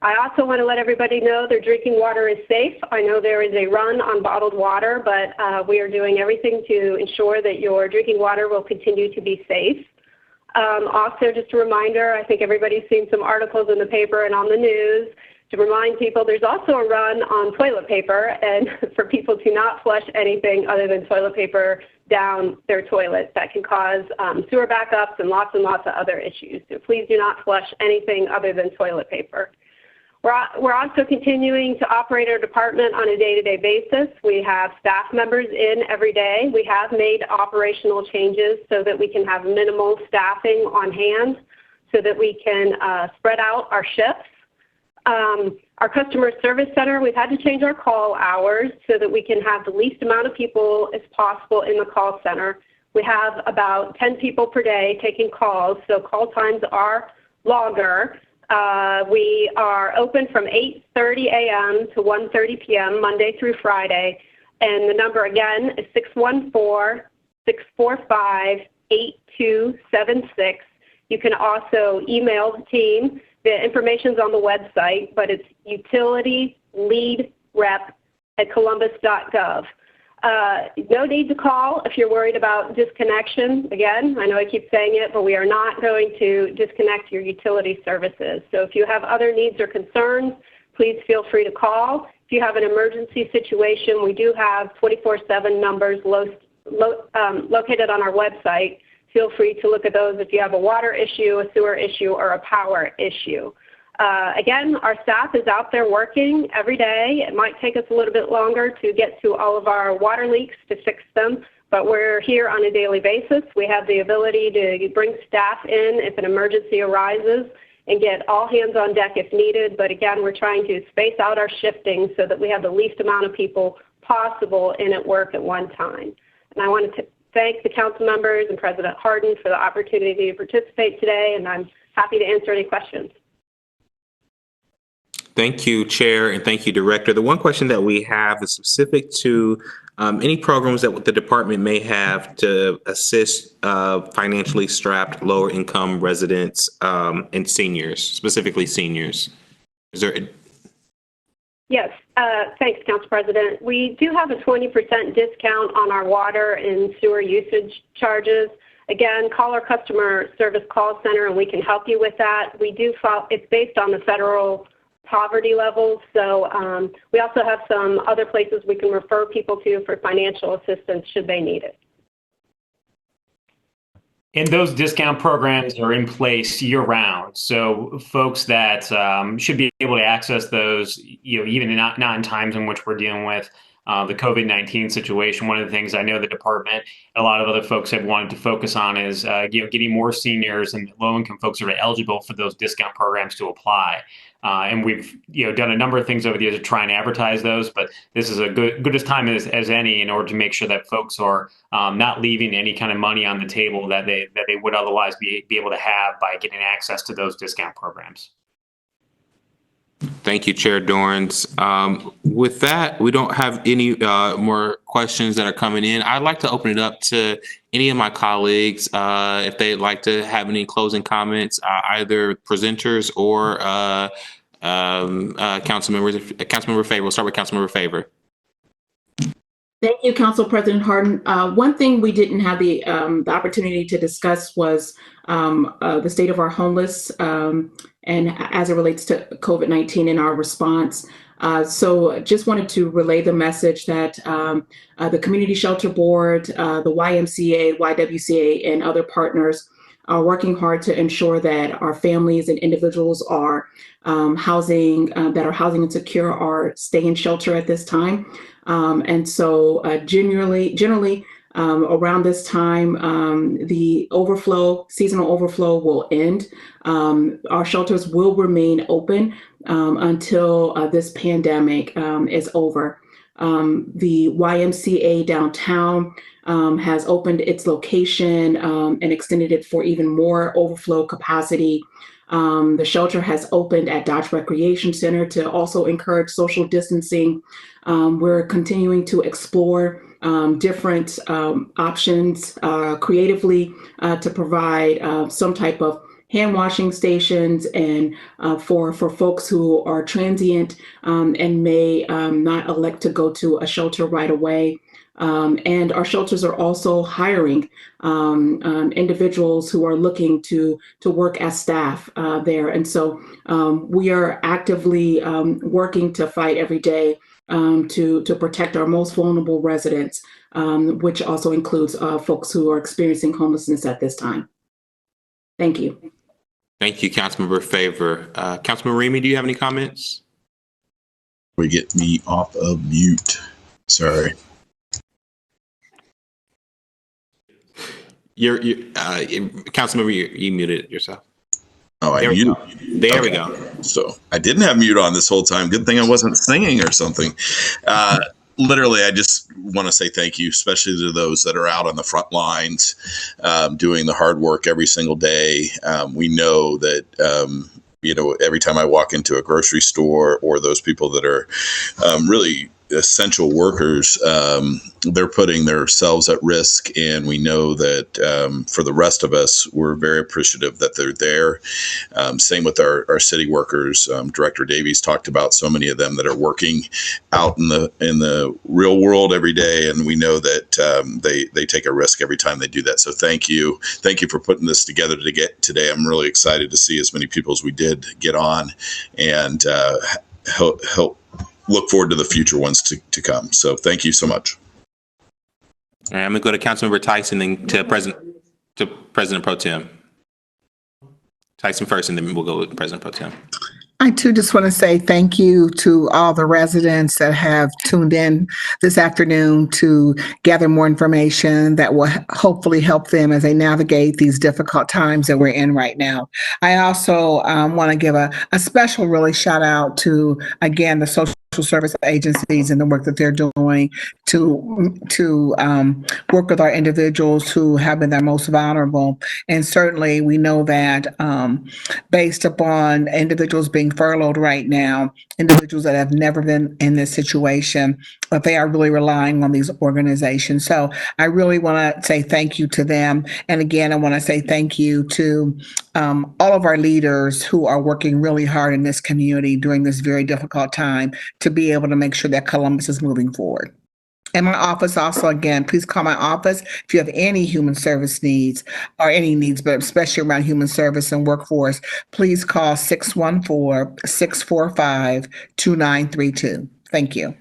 S7: I also want to let everybody know their drinking water is safe. I know there is a run on bottled water, but we are doing everything to ensure that your drinking water will continue to be safe. Also, just a reminder, I think everybody's seen some articles in the paper and on the news to remind people there's also a run on toilet paper and for people to not flush anything other than toilet paper down their toilet. That can cause sewer backups and lots of other issues. So please do not flush anything other than toilet paper. We're also continuing to operate our department on a day-to-day basis. We have staff members in every day. We have made operational changes so that we can have minimal staffing on hand so that we can spread out our shifts. Our customer service center, we've had to change our call hours so that we can have the least amount of people as possible in the call center. We have about 10 people per day taking calls, so call times are longer. We are open from 8:30 a.m. to 1:30 p.m. Monday through Friday, and the number again is 614-645-8276. You can also email the team. The information's on the website, but it's utilityleadrep@columbus.gov. No need to call if you're worried about disconnection. Again, I know I keep saying it, but we are not going to disconnect your utility services. So if you have other needs or concerns, please feel free to call. If you have an emergency situation, we do have 24/7 numbers located on our website. Feel free to look at those if you have a water issue, a sewer issue, or a power issue. Again, our staff is out there working every day. It might take us a little bit longer to get to all of our water leaks to fix them, but we're here on a daily basis. We have the ability to bring staff in if an emergency arises and get all hands on deck if needed. But again, we're trying to space out our shifting so that we have the least amount of people possible in at work at one time. And I want to thank the council members and President Hardin for the opportunity to participate today, and I'm happy to answer any questions.
S1: Thank you, Chair, and thank you, Director. The one question that we have is specific to any programs that the department may have to assist financially strapped lower income residents and seniors, specifically seniors. Is there?
S7: Yes, thanks, Council President. We do have a 20% discount on our water and sewer usage charges. Again, call our customer service call center and we can help you with that. We do follow, it's based on the federal poverty levels. So we also have some other places we can refer people to for financial assistance should they need it.
S8: And those discount programs are in place year-round, so folks that should be able to access those, even not in times in which we're dealing with the COVID-19 situation. One of the things I know the department, a lot of other folks have wanted to focus on is getting more seniors and low-income folks that are eligible for those discount programs to apply. And we've done a number of things over the years to try and advertise those, but this is a good as time as any in order to make sure that folks are not leaving any kind of money on the table that they would otherwise be able to have by getting access to those discount programs.
S1: Thank you, Chair Dorrance. With that, we don't have any more questions that are coming in. I'd like to open it up to any of my colleagues if they'd like to have any closing comments, either presenters or council members. Councilmember Favor, we'll start with Councilmember Favor.
S5: Thank you, Council President Hardin. One thing we didn't have the opportunity to discuss was the state of our homeless and as it relates to COVID-19 and our response. So just wanted to relay the message that the Community Shelter Board, the YMCA, YWCA, and other partners are working hard to ensure that our families and individuals are housing insecure are staying in shelter at this time. And so generally around this time, the seasonal overflow will end. Our shelters will remain open until this pandemic is over. The YMCA downtown has opened its location and extended it for even more overflow capacity. The shelter has opened at Dodge Recreation Center to also encourage social distancing. We're continuing to explore different options creatively to provide some type of hand washing stations and for folks who are transient and may not elect to go to a shelter right away. And our shelters are also hiring individuals who are looking to work as staff there. And so we are actively working to fight every day to protect our most vulnerable residents, which also includes folks who are experiencing homelessness at this time. Thank you.
S1: Thank you, Councilmember Favor. Councilmember Remy, do you have any comments?
S9: Get me off of mute. Sorry.
S1: Councilmember, you muted yourself.
S9: Oh, I muted.
S1: There we go.
S9: So I didn't have mute on this whole time. Good thing I wasn't singing or something. literally, I just want to say thank you, especially to those that are out on the front lines, doing the hard work every single day. We know that, every time I walk into a grocery store, or those people that are really essential workers, they're putting themselves at risk. And we know that for the rest of us, we're very appreciative that they're there. Same with our city workers. Director Davies talked about so many of them that are working out in the real world every day. And we know that they take a risk every time they do that. So thank you. Thank you for putting this together today. I'm really excited to see as many people as we did get on, and help look forward to the future ones to come. So thank you so much.
S1: All right, I'm gonna go to Councilmember Tyson and to President Pro Tem. Tyson first, and then we'll go with President Pro Tem.
S3: I too just want to say thank you to all the residents that have tuned in this afternoon to gather more information that will hopefully help them as they navigate these difficult times that we're in right now. I also want to give a special really shout out to, again, the social service agencies and the work that they're doing to work with our individuals who have been their most vulnerable. And certainly we know that based upon individuals being furloughed right now, individuals that have never been in this situation, but they are really relying on these organizations. So I really want to say thank you to them. And again, I want to say thank you to all of our leaders who are working really hard in this community during this very difficult time to be able to make sure that Columbus is moving forward. And my office also, again, please call my office if you have any human service needs or any needs, but especially around human service and workforce, please call 614-645-2932. Thank you.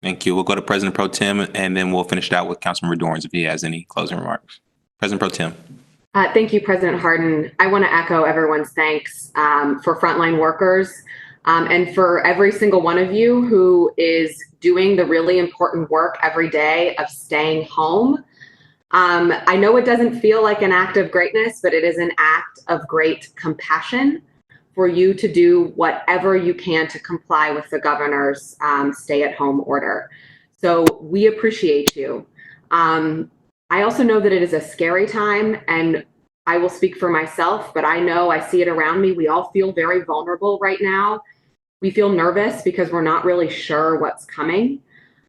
S1: Thank you. We'll go to President Pro Tem, and then we'll finish it out with Councilmember Dorans if he has any closing remarks. President Pro Tem.
S10: Thank you, President Harden. I want to echo everyone's thanks for frontline workers and for every single one of you who is doing the really important work every day of staying home. I know it doesn't feel like an act of greatness, but it is an act of great compassion for you to do whatever you can to comply with the governor's stay-at-home order. So we appreciate you. I also know that it is a scary time, and I will speak for myself, but I know I see it around me. We all feel very vulnerable right now. We feel nervous because we're not really sure what's coming.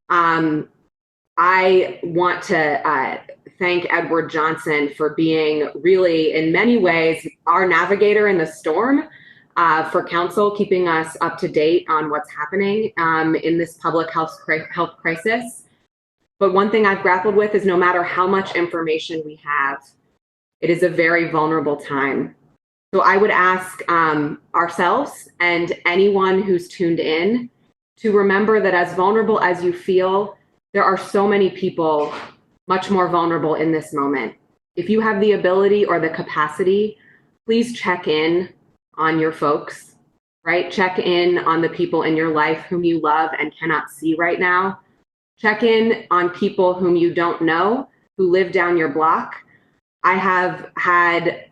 S10: I want to thank Edward Johnson for being really, in many ways, our navigator in the storm for council, keeping us up to date on what's happening in this public health crisis. But one thing I've grappled with is no matter how much information we have, it is a very vulnerable time. So I would ask ourselves and anyone who's tuned in to remember that as vulnerable as you feel, there are so many people much more vulnerable in this moment. If you have the ability or the capacity, please check in on your folks, right? Check in on the people in your life whom you love and cannot see right now. Check in on people whom you don't know, who live down your block. I have had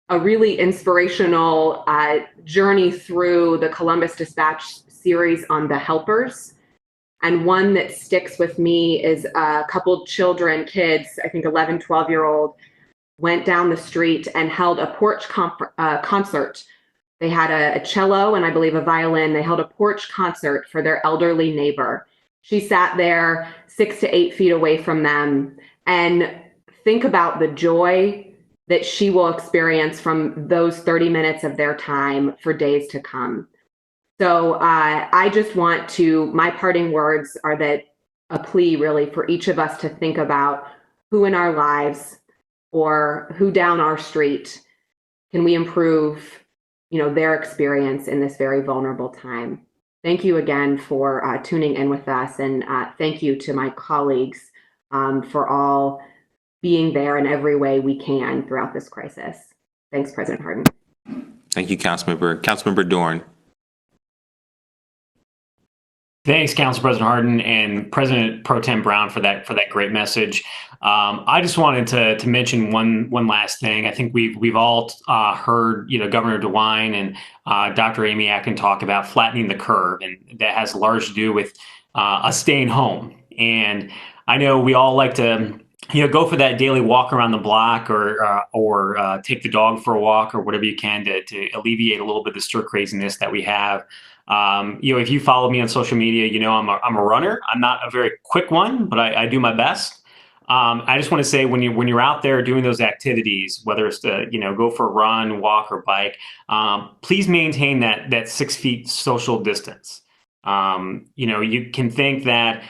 S10: a really inspirational journey through the Columbus Dispatch series on the helpers. And one that sticks with me is a couple kids, I think 11, 12-year-old, went down the street and held a porch concert. They had a cello and I believe a violin. They held a porch concert for their elderly neighbor. She sat there 6 to 8 feet away from them, and think about the joy that she will experience from those 30 minutes of their time for days to come. So I just want to, my parting words are that a plea really for each of us to think about who in our lives or who down our street can we improve, their experience in this very vulnerable time. Thank you again for tuning in with us, and thank you to my colleagues for all being there in every way we can throughout this crisis. Thanks, President Harden.
S1: Thank you, Councilmember. Councilmember Dorn.
S8: Thanks, Council President Harden and President Pro Tem Brown for that great message. I just wanted to mention one last thing. I think we've all heard Governor DeWine and Dr. Amy Akin talk about flattening the curve, and that has largely to do with staying home. And I know we all like to, go for that daily walk around the block or take the dog for a walk or whatever you can to alleviate a little bit of the stir craziness that we have. If you follow me on social media, I'm a runner. I'm not a very quick one, but I do my best. I just want to say when you're out there doing those activities, whether it's to go for a run, walk, or bike, please maintain that 6 feet social distance. You can think that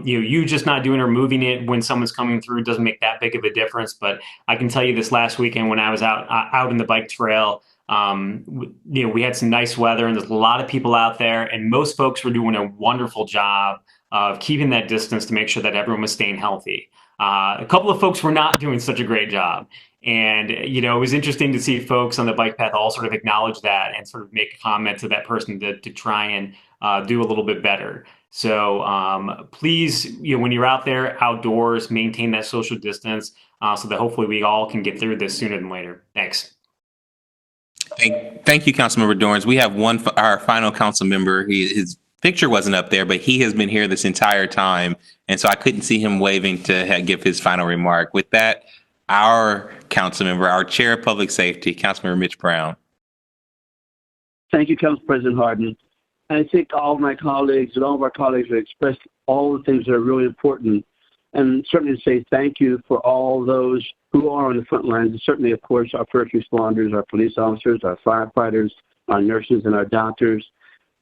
S8: you just not doing or moving it when someone's coming through doesn't make that big of a difference. But I can tell you this last weekend when I was out in the bike trail, we had some nice weather and there's a lot of people out there, and most folks were doing a wonderful job of keeping that distance to make sure that everyone was staying healthy. A couple of folks were not doing such a great job. And, it was interesting to see folks on the bike path all sort of acknowledge that and sort of make a comment to that person to try and do a little bit better. So please, when you're out there outdoors, maintain that social distance so that hopefully we all can get through this sooner than later. Thanks.
S1: Thank you, Councilmember Dorrance. We have our final council member. His picture wasn't up there, but he has been here this entire time. And so I couldn't see him waving to give his final remark. With that, our council member, our chair of public safety, Councilmember Mitch Brown.
S11: Thank you, Council President Hardin. I think all of my colleagues and all of our colleagues have expressed all the things that are really important, and certainly to say thank you for all those who are on the front lines, and certainly, of course, our first responders, our police officers, our firefighters, our nurses, and our doctors.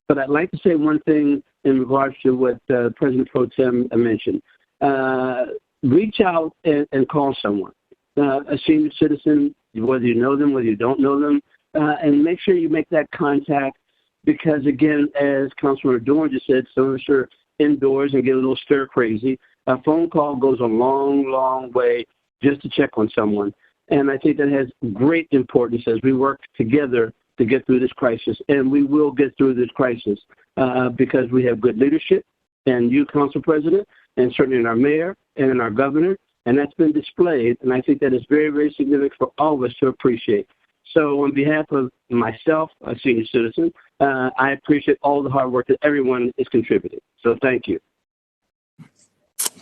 S11: But I'd like to say one thing in regards to what President Pro Tem mentioned. Reach out and call someone, a senior citizen, whether you know them, whether you don't know them, and make sure you make that contact because, again, as Councilmember Dorrance just said, some of us are indoors and get a little stir crazy. A phone call goes a long, long way just to check on someone. And I think that has great importance as we work together to get through this crisis. And we will get through this crisis because we have good leadership and you, Council President, and certainly in our mayor and in our governor. And that's been displayed. And I think that is very, very significant for all of us to appreciate. So on behalf of myself, a senior citizen, I appreciate all the hard work that everyone is contributing. So thank you.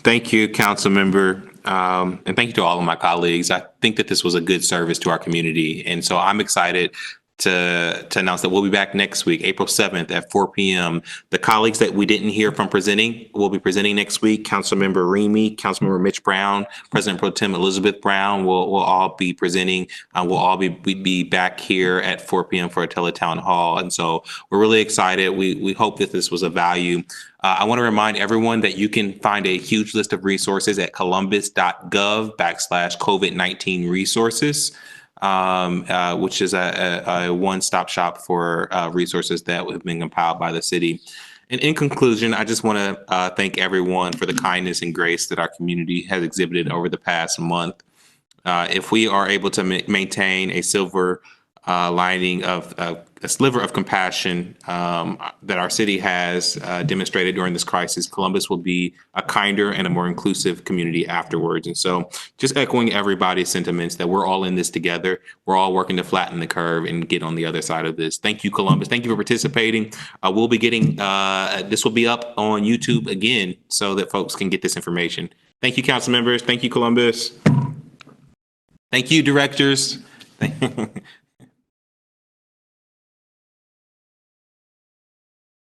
S1: Thank you, Council Member. And thank you to all of my colleagues. I think that this was a good service to our community. And so I'm excited to announce that we'll be back next week, April 7th at 4 p.m. The colleagues that we didn't hear from presenting will be presenting next week. Councilmember Remy, Councilmember Mitch Brown, President Pro Tem Elizabeth Brown will all be presenting. We'll all be back here at 4 p.m. for a teletown hall. And so we're really excited. We hope that this was of value. I want to remind everyone that you can find a huge list of resources at columbus.gov/COVID-19 resources. Which is a one-stop shop for resources that have been compiled by the city. And in conclusion, I just want to thank everyone for the kindness and grace that our community has exhibited over the past month. If we are able to maintain a silver lining of a sliver of compassion that our city has demonstrated during this crisis, Columbus will be a kinder and a more inclusive community afterwards. And so just echoing everybody's sentiments that we're all in this together. We're all working to flatten the curve and get on the other side of this. Thank you, Columbus. Thank you for participating. We'll be getting, this will be up on YouTube again so that folks can get this information. Thank you, council members. Thank you, Columbus. Thank you, directors.